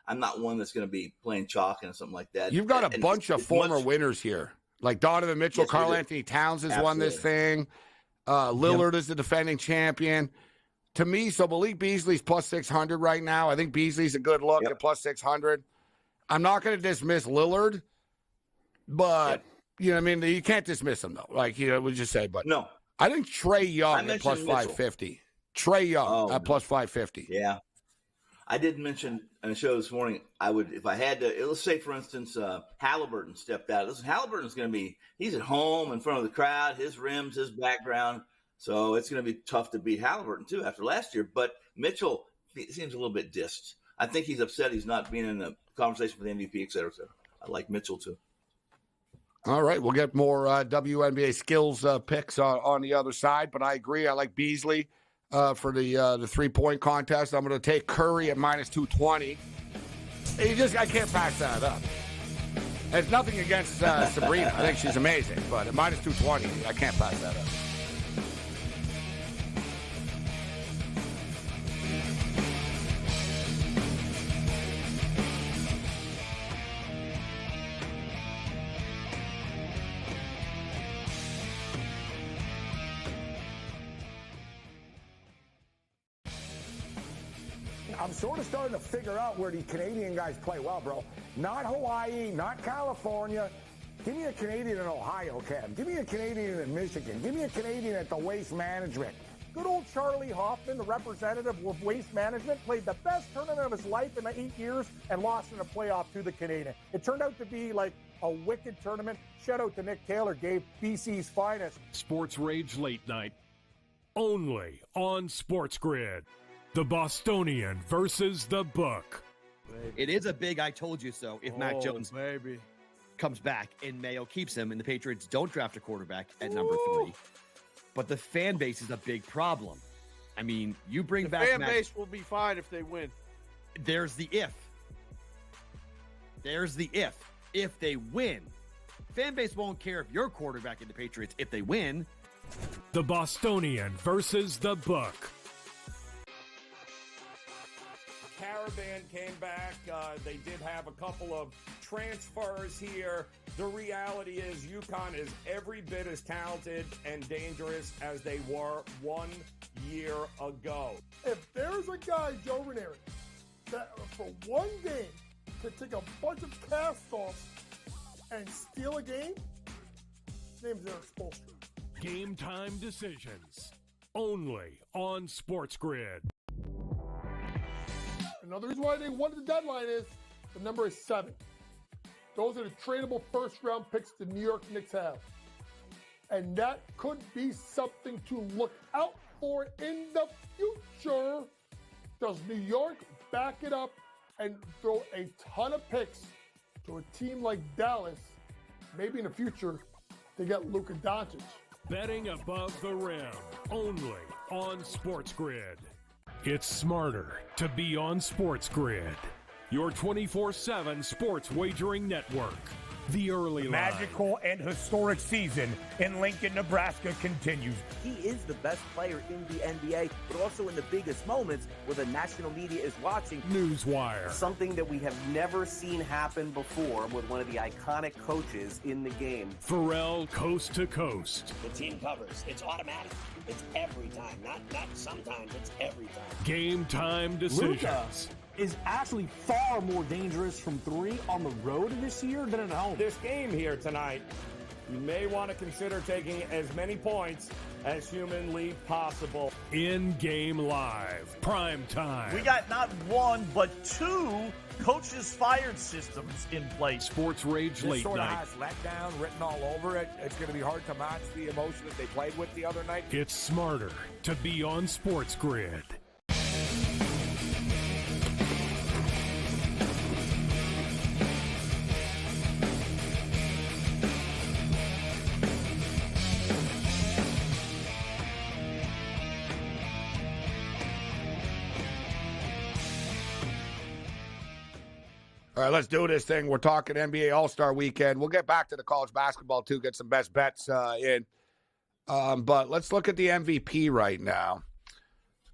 I'm not one that's going to be playing chalk and something like that. You've got a bunch of former winners here. Like Donovan Mitchell, Yes, Karl Anthony Towns has won this thing. Lillard is the defending champion. To me, so Malik Beasley's plus 600 right now. I think Beasley's a good look at plus 600. I'm not going to dismiss Lillard, but, you know what I mean? You can't dismiss him, though. We just say, but no. I think Trae Young at plus 550. Trae Young at plus 550. Yeah. I did mention on the show this morning, I would, if I had to, let's say, for instance, Halliburton stepped out. Listen, Halliburton's going to be, he's at home in front of the crowd, his rims, his background. So it's going to be tough to beat Halliburton, too, after last year. But Mitchell seems a little bit dissed. I think he's upset he's not being in the conversation for the MVP, et cetera, et cetera. I like Mitchell, too. All right, we'll get more WNBA skills picks on the other side. But I agree. I like Beasley for the three-point contest. I'm going to take Curry at minus 220. I can't pass that up. It's nothing against Sabrina. I think she's amazing. But at minus 220, I can't pass that up. I'm sort of starting to figure out where the Canadian guys play well, bro. Not Hawaii, not California. Give me a Canadian in Ohio, Cam. Give me a Canadian in Michigan. Give me a Canadian at the Waste Management. Good old Charlie Hoffman, the representative of Waste Management, played the best tournament of his life in 8 years and lost in a playoff to the Canadian. It turned out to be like a wicked tournament. Shout out to Nick Taylor, gave BC's finest. SportsRage Late Night, only on SportsGrid. The Bostonian versus the Book. It is a big I told you so if Mac Jones comes back and Mayo keeps him and the Patriots don't draft a quarterback at number 3. But the fan base is a big problem. I mean, you bring back fan base will be fine if they win. There's the if. There's the if. If they win, fan base won't care if you're quarterback in the Patriots if they win. The Bostonian versus the Book. Caravan came back. They did have a couple of transfers here. The reality is UConn is every bit as talented and dangerous as they were 1 year ago. If there's a guy, Joe Ranieri, that for one game could take a bunch of cast-offs and steal a game, his name's Eric Spoelstra. Game time decisions. Only on SportsGrid. Another reason why they won the deadline is the number is 7. Those are the tradable first-round picks the New York Knicks have. And that could be something to look out for in the future. Does New York back it up and throw a ton of picks to a team like Dallas? Maybe in the future, they get Luka Doncic. Betting above the rim, only on SportsGrid. It's smarter to be on SportsGrid, your 24/7 sports wagering network. The early line. Magical and historic season in Lincoln, Nebraska continues. He is the best player in the NBA, but also in the biggest moments where the national media is watching. Newswire. Something that we have never seen happen before with one of the iconic coaches in the game. Pharrell coast to coast. The team covers. It's automatic. It's every time. Not sometimes. It's every time. Game time decisions. Luka is actually far more dangerous from 3 on the road this year than at home. This game here tonight, you may want to consider taking as many points as humanly possible. In-game live, prime time. We got not 1, but 2 coaches fired systems in place. SportsRage Late Sort of Night. has letdown written all over it. It's going to be hard to match the emotion that they played with the other night. It's smarter to be on SportsGrid. All right, let's do this thing. We're talking NBA All-Star Weekend. We'll get back to the college basketball, too, get some best bets in. But let's look at the MVP right now.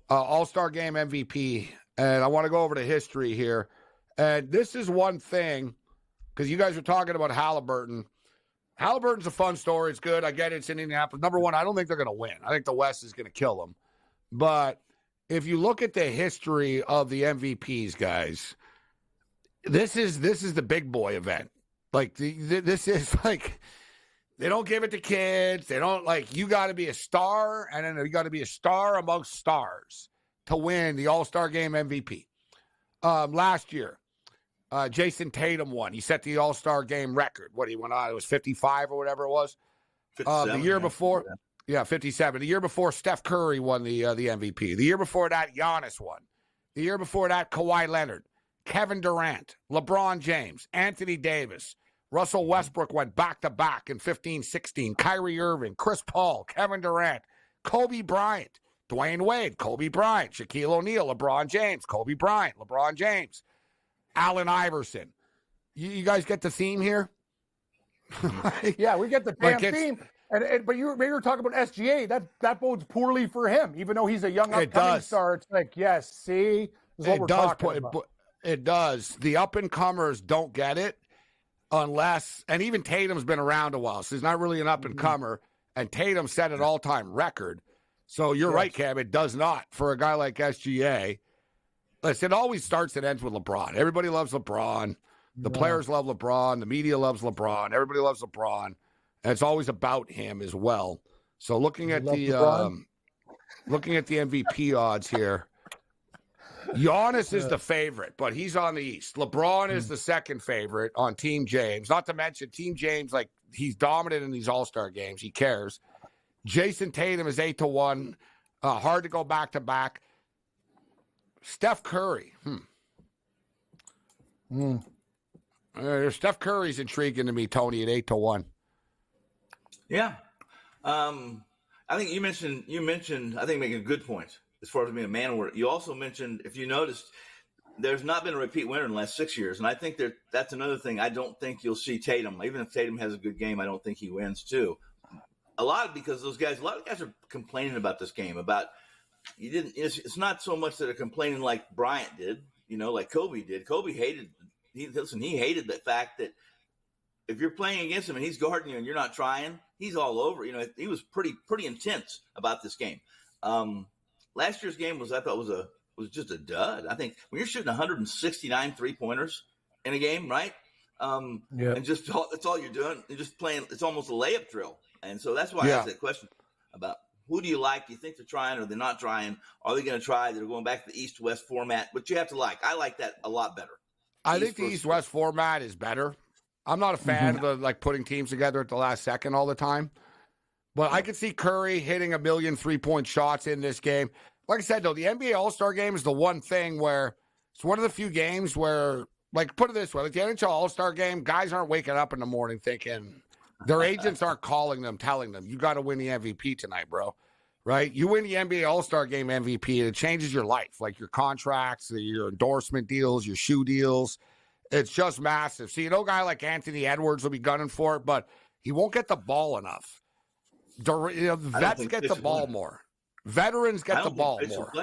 All-Star Game MVP. And I want to go over the history here. And this is one thing, because you guys were talking about Halliburton. Halliburton's a fun story. It's good. I get it. It's in Indianapolis. Number one, I don't think they're going to win. I think the West is going to kill them. But if you look at the history of the MVPs, guys, this is the big boy event. Like, this is like, they don't give it to kids. They don't, like, you got to be a star, and then you got to be a star amongst stars to win the All-Star Game MVP. Last year, Jason Tatum won. He set the All-Star Game record. What he went on? It was 55 or whatever it was. The year before, 57. The year before, Steph Curry won the MVP. The year before that, Giannis won. The year before that, Kawhi Leonard, Kevin Durant, LeBron James, Anthony Davis, Russell Westbrook went back-to-back in 15-16. Kyrie Irving, Chris Paul, Kevin Durant, Kobe Bryant, Dwayne Wade, Kobe Bryant, Shaquille O'Neal, LeBron James, Kobe Bryant, LeBron James, Allen Iverson. You guys get the theme here? Yeah, we get the damn theme. But you were talking about SGA. That bodes poorly for him, even though he's a young upcoming star. It's like, yes, see, this is what we're talking about. It does. The up-and-comers don't get it unless, and even Tatum's been around a while, so he's not really an up-and-comer, and Tatum set an all-time record. So you're right, Cam, it does not for a guy like SGA. Listen, it always starts and ends with LeBron. Everybody loves LeBron. The players love LeBron. The media loves LeBron. Everybody loves LeBron. And it's always about him as well. So looking at the MVP odds here, Giannis is the favorite, but he's on the East. LeBron is the second favorite on Team James. Not to mention Team James, like, he's dominant in these All-Star games. He cares. Jason Tatum is 8-1. Hard to go back-to-back. Steph Curry. Steph Curry's intriguing to me, Tony, at 8-1. Yeah. I think you mentioned, I think, making a good point as far as being a man order. You also mentioned, if you noticed, there's not been a repeat winner in the last 6 years. And I think that's another thing. I don't think you'll see Tatum. Even if Tatum has a good game, I don't think he wins too. A lot of guys are complaining about this game, about it's not so much that they're complaining like Bryant did, like Kobe did. Kobe hated the fact that if you're playing against him and he's guarding you and you're not trying, he's all over. He was pretty intense about this game. Last year's game was just a dud. I think when you're shooting 169 3-pointers in a game, right? And just that's all you're doing. You're just playing. It's almost a layup drill. And so that's why I asked that question about who do you like? Do you think they're trying or they're not trying? Are they going to try? They're going back to the East-West format, but you have to like. I like that a lot better. I think the East-West format is better. I'm not a fan of the putting teams together at the last second all the time. But I could see Curry hitting 1 million 3-point shots in this game. Like I said, though, the NBA All-Star Game is the one thing where it's one of the few games where, like, put it this way, like the NHL All-Star Game, guys aren't waking up in the morning thinking, their agents aren't calling them, telling them, you got to win the MVP tonight, bro. Right? You win the NBA All-Star Game MVP, and it changes your life, like your contracts, your endorsement deals, your shoe deals. It's just massive. See, a guy like Anthony Edwards will be gunning for it, but he won't get the ball enough. Vets get the ball more. Veterans get the ball more.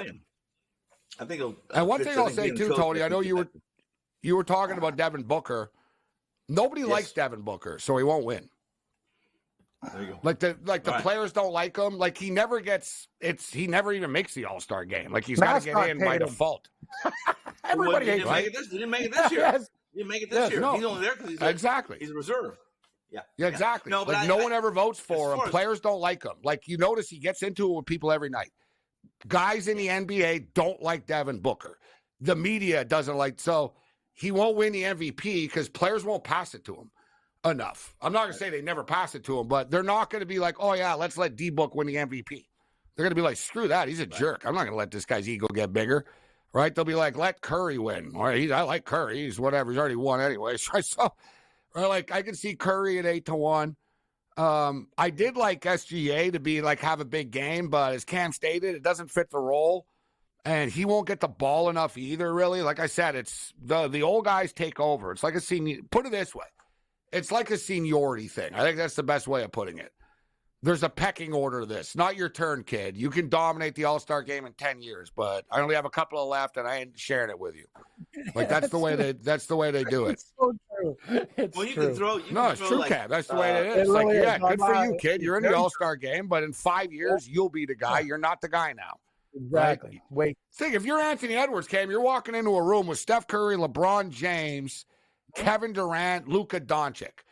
I think. And one thing I'll say too, Tony, I know you were talking about Devin Booker. Nobody likes Devin Booker, so he won't win. There you go. Like the players don't like him. Like he never even makes the All-Star game. Like he's got to get in by default. Everybody hates him. He didn't make it this year. Yes. He didn't make it this year. No. He's only there because he's a reserve. Yeah, exactly. No, but no one ever votes for him. Players don't like him. Like you notice he gets into it with people every night. Guys in the NBA don't like Devin Booker. The media doesn't like, so he won't win the MVP because players won't pass it to him enough. I'm not going to say they never pass it to him, but they're not going to be like, oh yeah, let's let D-Book win the MVP. They're going to be like, screw that. He's a jerk. I'm not going to let this guy's ego get bigger. Right? They'll be like, let Curry win. All right, I like Curry. He's whatever. He's already won anyway. So, like, I can see Curry at 8-1. I did like SGA to be like have a big game, but as Cam stated, it doesn't fit the role. And he won't get the ball enough either, really. Like I said, it's the old guys take over. It's like a senior. Put it this way. It's like a seniority thing. I think that's the best way of putting it. There's a pecking order to this. Not your turn, kid. You can dominate the All-Star game in 10 years, but I only have a couple of left, and I ain't sharing it with you. Like that's the way they do it. It's so true. It's Well, you true. can throw. It's true, like, Cam. That's the way it is. It Like, really yeah, is. good for you, kid. You're in the Very All-Star game, but in 5 years, you'll be the guy. You're not the guy now. Exactly. Right? Wait. Think if you're Anthony Edwards, Cam, you're walking into a room with Steph Curry, LeBron James, Kevin Durant, Luka Doncic,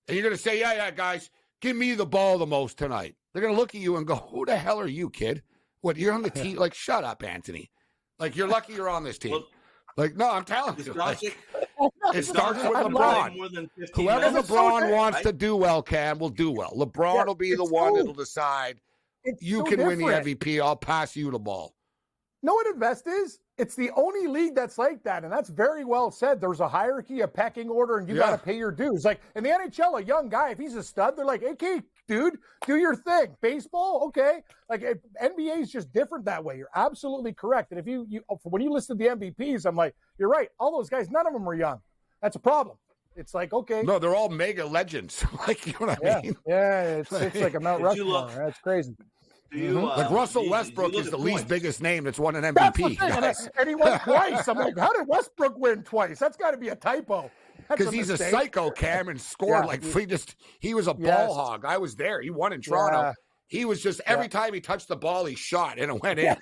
and you're going to say, yeah, guys, give me the ball the most tonight. They're going to look at you and go, who the hell are you, kid? What, you're on the team? Like, shut up, Anthony. Like, you're lucky you're on this team. Well, like, no, I'm telling you. Like, it starts with Doncic LeBron. more than 15 Whoever minutes, LeBron wants right? to do well, Cam, will do well. LeBron will be the one that'll decide you can win the MVP. I'll pass you the ball. Know what Invest is? It's the only league that's like that, and that's very well said. There's a hierarchy, a pecking order, and you got to pay your dues. Like in the NHL, a young guy, if he's a stud, they're like, "Okay, dude, do your thing." Baseball, okay. Like NBA is just different that way. You're absolutely correct. And if you when you listed the MVPs, I'm like, you're right. All those guys, none of them were young. That's a problem. It's like, okay, no, they're all mega legends. Like, you know what I mean? Yeah, it's like a Mount Rushmore. That's crazy. Like Russell Westbrook is the least biggest name that's won an That's the MVP. thing. And he won twice. I'm like, how did Westbrook win twice? That's got to be a typo. Because he's a psycho, Cam, and scored he was a ball hog. I was there. He won in Toronto. Yeah. He was just every time he touched the ball, he shot and it went in.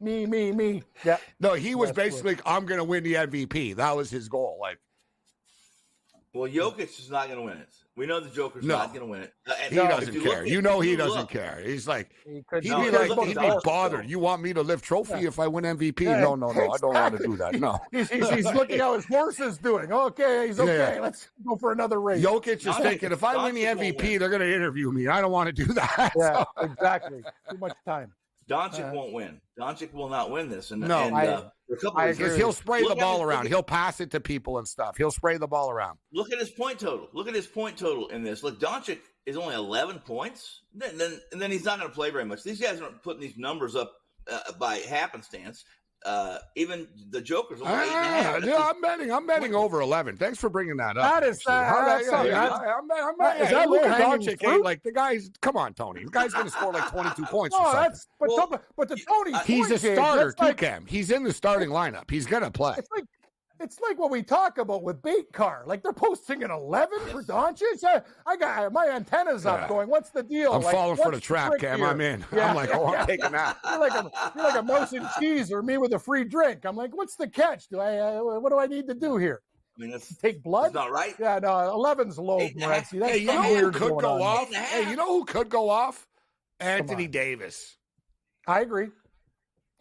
Me. Yeah. No, he was basically, I'm going to win the MVP. That was his goal. Like, well, Jokic is not going to win it. We know the Joker's not going to win it. He doesn't care. He doesn't care. He's like, he'd be bothered. You want me to lift trophy if I win MVP? Yeah, No, I don't want to do that. No. He's looking how his horse is doing. Okay, he's okay. Let's go for another race. Jokic is thinking, if I win the MVP, they're going to interview me. I don't want to do that. Yeah, exactly. Too much time. Doncic won't win. Doncic will not win this. Because he'll spray the ball around. He'll pass it to people and stuff. He'll spray the ball around. Look at his point total. In this. Look, Doncic is only 11 points. And then he's not going to play very much. These guys aren't putting these numbers up by happenstance. Even the Joker's only 8.5. Yeah, I'm betting over 11. Thanks for bringing that up. That is Doncic ain't like the guys. Come on, Tony. The guy's going to score like 22 points. But the Tony. He's a starter too, Cam. He's in the starting lineup. He's going to play. It's like what we talk about with Bait Car. Like they're posting an 11 for Doncic. I got my antennas up going, what's the deal? I'm like, falling for the trap, Cam. Here? I'm in. Yeah. I'm like, I'm taking that. You're like a mouse and cheese or me with a free drink. I'm like, what's the catch? What do I need to do here? I mean, take blood? That's not right. Yeah, no, 11's low, Morency. Hey, you know who could go off? Hey, you know who could go off? Anthony Davis. I agree.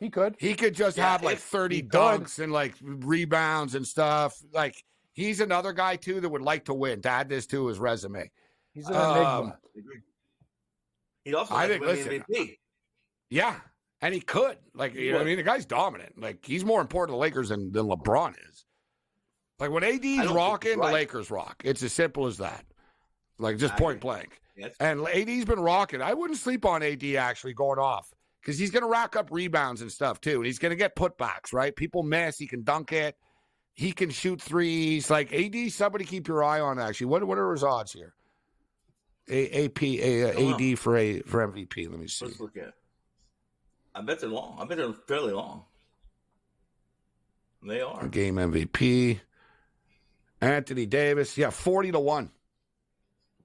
He could. He could just have like 30 dunks and like rebounds and stuff. Like he's another guy too that would like to win. To add this to his resume. He's an enigma. He also win the MVP. Yeah, and he could. Like you know, I mean, the guy's dominant. Like he's more important to the Lakers than LeBron is. Like when AD's rocking, the Lakers rock. It's as simple as that. Like just point blank. Yes. And AD's been rocking. I wouldn't sleep on AD actually going off. Because he's going to rack up rebounds and stuff, too. And he's going to get putbacks, right? People miss. He can dunk it. He can shoot threes. Like, AD, somebody keep your eye on, actually. What are his odds here? AD for MVP. Let me see. Let's look at it. I bet they're long. I bet they're fairly long. They are. Game MVP. Anthony Davis. Yeah, 40-1.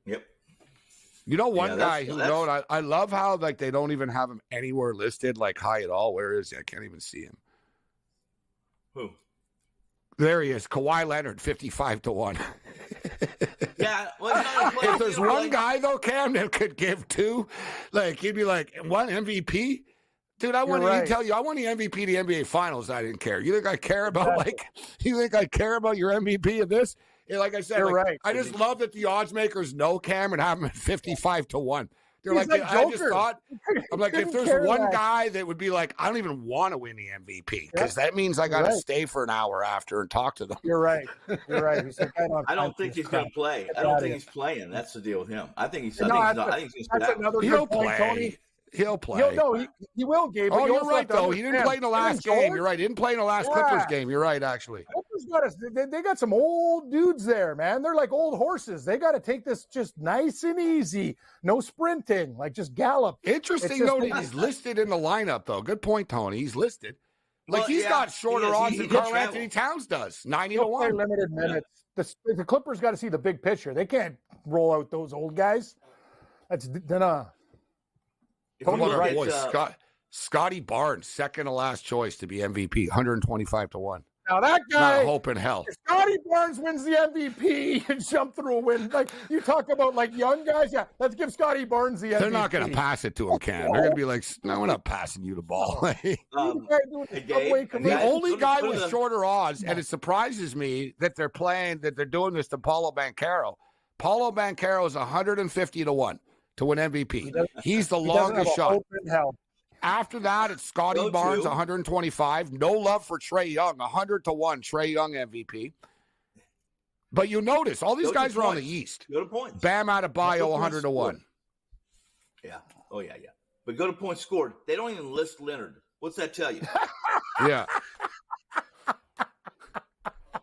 Yep. You know, one guy who I love how like they don't even have him anywhere listed like high at all. Where is he? I can't even see him. Who? There he is. Kawhi Leonard, 55-1. Yeah. Well, if there's one guy though, Cam, that could give two, like he'd be like, one MVP? Dude, I want to tell you, I won the MVP of the NBA Finals. I didn't care. You think I care about you think I care about your MVP of this? Like I said, I just love that the odds makers know Cam and have him at 55-1. They're like I just thought, I'm like, if there's one guy that would be like, I don't even want to win the MVP because that means I got to stay for an hour after and talk to them. You're right. He's like, I don't think he's going to play. I don't think he's playing. That's the deal with him. I think he's. That's another good point, Tony. He'll play. He will, Gabe. Oh, you're right, though. He didn't play in the last game. You're right. He didn't play in the last Clippers game. You're right, actually. They got some old dudes there, man. They're like old horses. They got to take this just nice and easy. No sprinting, like just gallop. Interesting note, he's listed in the lineup, though. Good point, Tony. He's listed. Like, he's got shorter odds than Karl Anthony Towns does, 90-1. Limited minutes. The Clippers got to see the big picture. They can't roll out those old guys. That's Scotty Barnes, second to last choice to be MVP, 125-1. Now that guy, not a hope in hell. If Scotty Barnes wins the MVP and jump through a win, like you talk about, like young guys, let's give Scotty Barnes the MVP. They're not going to pass it to him, Cam. They're going to be like, no, we're not passing you the ball. The only guy with shorter odds, and it surprises me that they're doing this to Paolo Banchero. Paolo Banchero is 150-1 to win MVP. He's the longest shot. After that, it's Scotty Barnes, 125. No love for Trae Young, 100-1. Trae Young MVP. But you notice, all these guys are on the East. Go to points. Bam Adebayo, 100-1. Yeah. Oh, yeah. But go to points scored. They don't even list Leonard. What's that tell you? Yeah.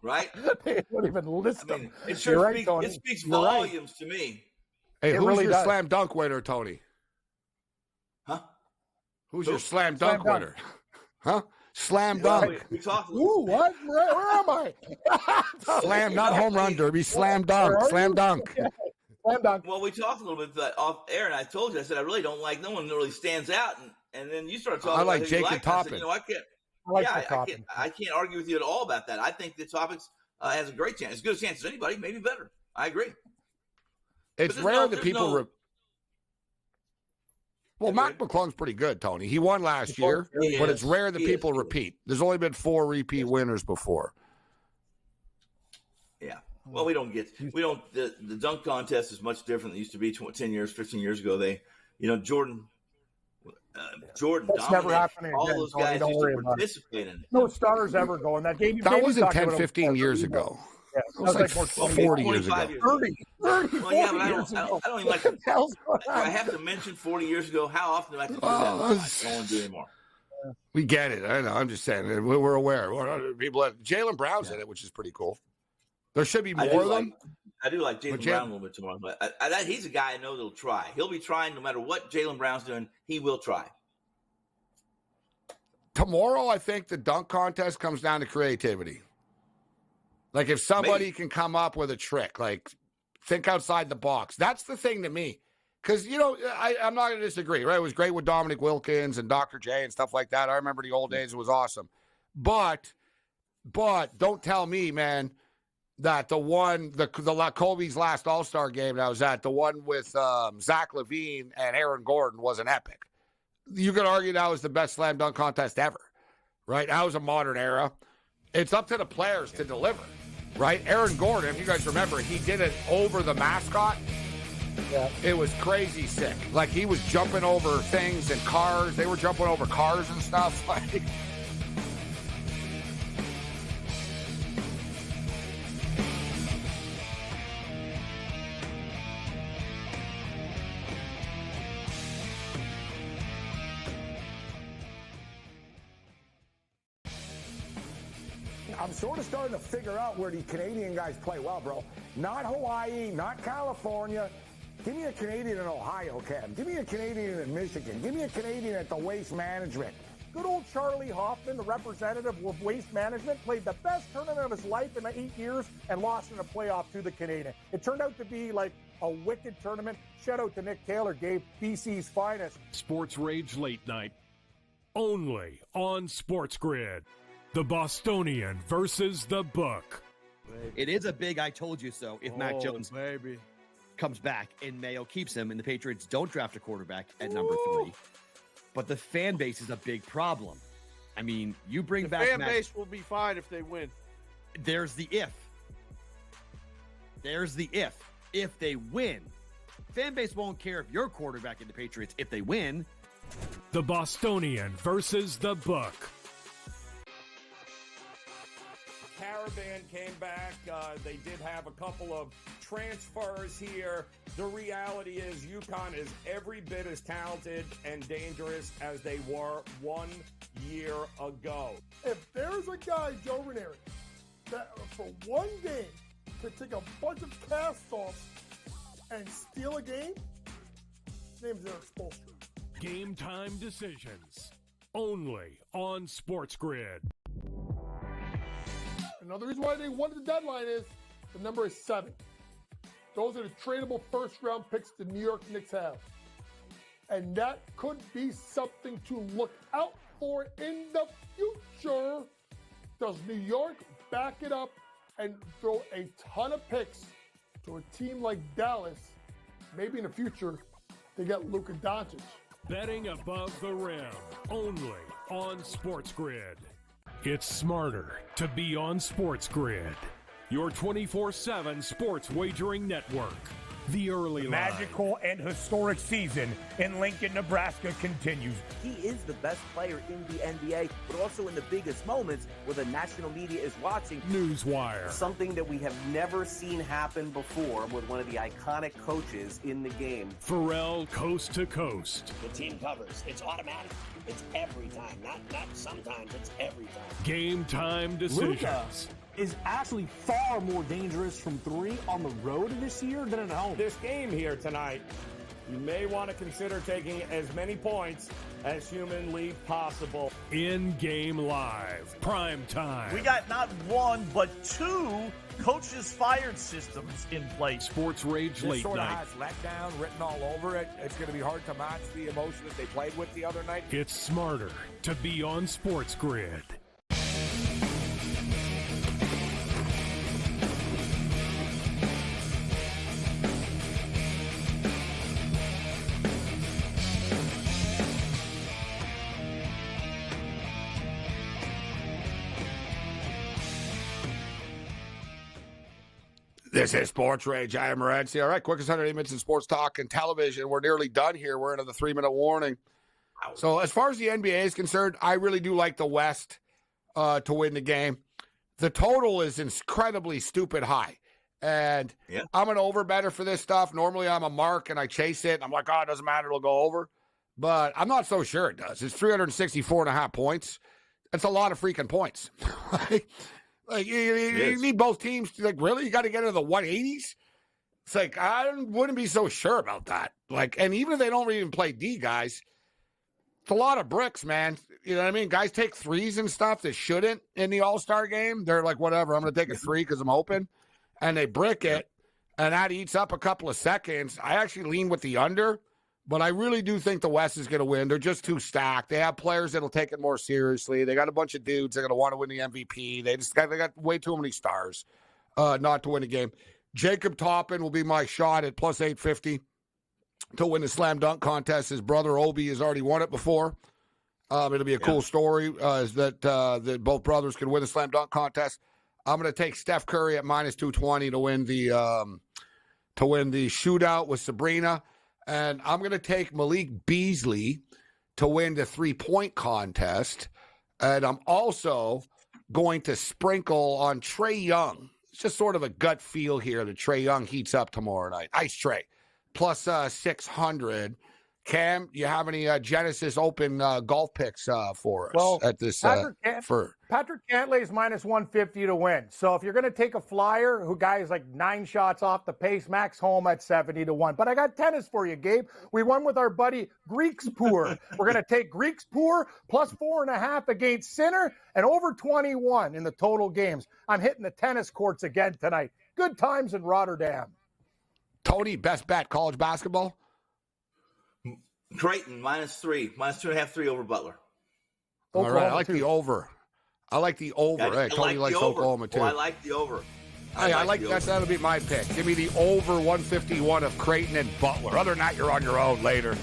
Right? They don't even list them. It sure speaks volumes to me. Hey, who's your slam dunk winner, Tony? Huh? Who's your slam dunk winner? Huh? Slam dunk. We talked. Ooh, what? Where am I? Slam, not home run derby. Slam dunk. Slam dunk. Slam dunk. Well, we talked a little bit off air, and I told you, I said I really don't like. No one really stands out, and then you started talking. I like about Jacob Toppin. I can't argue with you at all about that. I think the Topics has a great chance, as good a chance as anybody, maybe better. I agree. It's rare that people. Well, Mac McClung's pretty good, Tony. He won last year, but it's rare that people repeat. There's only been 4 repeat winners before. Yeah. Well, the dunk contest is much different than it used to be 10 years, 15 years ago. Jordan That's never happening all again, those Tony, guys don't used worry to about it. participate in it. No stars ever going. That wasn't 10, 15 years ago. Yeah, that was like 40 years ago. 30 well, yeah, but years ago. I don't even like to. I have to mention 40 years ago. How often do I have to do that? I don't want to do it anymore. We get it. I know. I'm just saying. We're aware. People. Jaylen Brown's in it, which is pretty cool. There should be more of them. I do like Jaylen Brown a little bit tomorrow, but he's a guy I know that'll try. He'll be trying no matter what Jaylen Brown's doing. He will try. Tomorrow, I think the dunk contest comes down to creativity. Like if somebody can come up with a trick, like think outside the box. That's the thing to me. Because, I'm not going to disagree, right? It was great with Dominic Wilkins and Dr. J and stuff like that. I remember the old days. It was awesome. But don't tell me, man, that the Kobe's last All-Star game that I was at, the one with Zach LaVine and Aaron Gordon was an epic. You could argue that was the best slam dunk contest ever, right? That was a modern era. It's up to the players to deliver, right? Aaron Gordon, if you guys remember, he did it over the mascot. Yeah. It was crazy sick. Like, he was jumping over things and cars. They were jumping over cars and stuff. Like, I'm sort of starting to figure out where the Canadian guys play well, bro. Not Hawaii, not California. Give me a Canadian in Ohio, Cam. Give me a Canadian in Michigan. Give me a Canadian at the Waste Management. Good old Charlie Hoffman, the representative of Waste Management, played the best tournament of his life in 8 years and lost in a playoff to the Canadian. It turned out to be like a wicked tournament. Shout out to Nick Taylor, Gabe, BC's finest. SportsRage Late Night, only on SportsGrid. The Bostonian versus the Book. It is a big I told you so if Mac Jones comes back and Mayo keeps him and the Patriots don't draft a quarterback at number 3. But the fan base is a big problem. I mean, you bring back fan base will be fine if they win. There's the if. If they win, fan base won't care if you're quarterback in the Patriots if they win. The Bostonian versus the Book. Caravan came back. They did have a couple of transfers here. The reality is UConn is every bit as talented and dangerous as they were 1 year ago. If there's a guy, Joe Ranieri, that for one game could take a bunch of cast-offs and steal a game, his name's Eric Spoelstra. Game time decisions. Only on SportsGrid. Another reason why they wanted the deadline is the number is 7. Those are the tradable first-round picks the New York Knicks have. And that could be something to look out for in the future. Does New York back it up and throw a ton of picks to a team like Dallas? Maybe in the future, they get Luka Doncic. Betting above the rim. Only on SportsGrid. It's smarter to be on SportsGrid. Your 24/7 sports wagering network. The early The line. magical and historic season in Lincoln, Nebraska continues. He is the best player in the NBA, but also in the biggest moments where the national media is watching. Newswire. Something that we have never seen happen before with one of the iconic coaches in the game. Pharrell coast to coast. The team covers. It's automatic. It's every time. Not sometimes. It's every time. Game time decisions. Luka is actually far more dangerous from 3 on the road this year than at home. This game here tonight, you may want to consider taking as many points as humanly possible. In-game live. Prime time. We got not one, but 2 coaches fired systems in place. SportsRage This late sort of night. has letdown written all over it. It's going to be hard to match the emotion that they played with the other night. It's smarter to be on SportsGrid. This is Sports Rage. I am Morency. All right, quickest 180 minutes in sports talk and television. We're nearly done here. We're into the 3-minute warning. So as far as the NBA is concerned, I really do like the West to win the game. The total is incredibly stupid high. And I'm an over-better for this stuff. Normally I'm a mark and I chase it. I'm like, oh, it doesn't matter. It'll go over. But I'm not so sure it does. It's 364.5 points. That's a lot of freaking points. Like, you need both teams. Like, really? You got to get into the 180s? It's like, I wouldn't be so sure about that. Like, and even if they don't even play D, guys, it's a lot of bricks, man. You know what I mean? Guys take threes and stuff that shouldn't in the All-Star game. They're like, whatever, I'm going to take a 3 because I'm open. And they brick it, and that eats up a couple of seconds. I actually lean with the under, but I really do think the West is going to win. They're just too stacked. They have players that'll take it more seriously. They got a bunch of dudes that are going to want to win the MVP. They got way too many stars not to win the game. Jacob Toppin will be my shot at plus 850 to win the slam dunk contest. His brother Obi has already won it before. It'll be a cool story that both brothers can win the slam dunk contest. I'm going to take Steph Curry at minus 220 to win the shootout with Sabrina. And I'm going to take Malik Beasley to win the 3-point contest. And I'm also going to sprinkle on Trae Young. It's just sort of a gut feel here that Trae Young heats up tomorrow night. Ice Trae, plus 600. Cam, you have any Genesis Open golf picks for us at this? Patrick Cantlay is minus 150 to win. So if you're going to take a flyer, who guys like 9 shots off the pace, Max Home at 70 to 1. But I got tennis for you, Gabe. We won with our buddy Greekspur. We're going to take Greekspur plus 4.5 against Sinner and over 21 in the total games. I'm hitting the tennis courts again tonight. Good times in Rotterdam. Tony, best bet college basketball. Creighton, minus 3. Minus 2.5, 3 over Butler. All right, I like the over. I like the over. Hey, Tony likes Oklahoma, too. I like the over. I like that. That'll be my pick. Give me the over 151 of Creighton and Butler. Other than that, you're on your own later.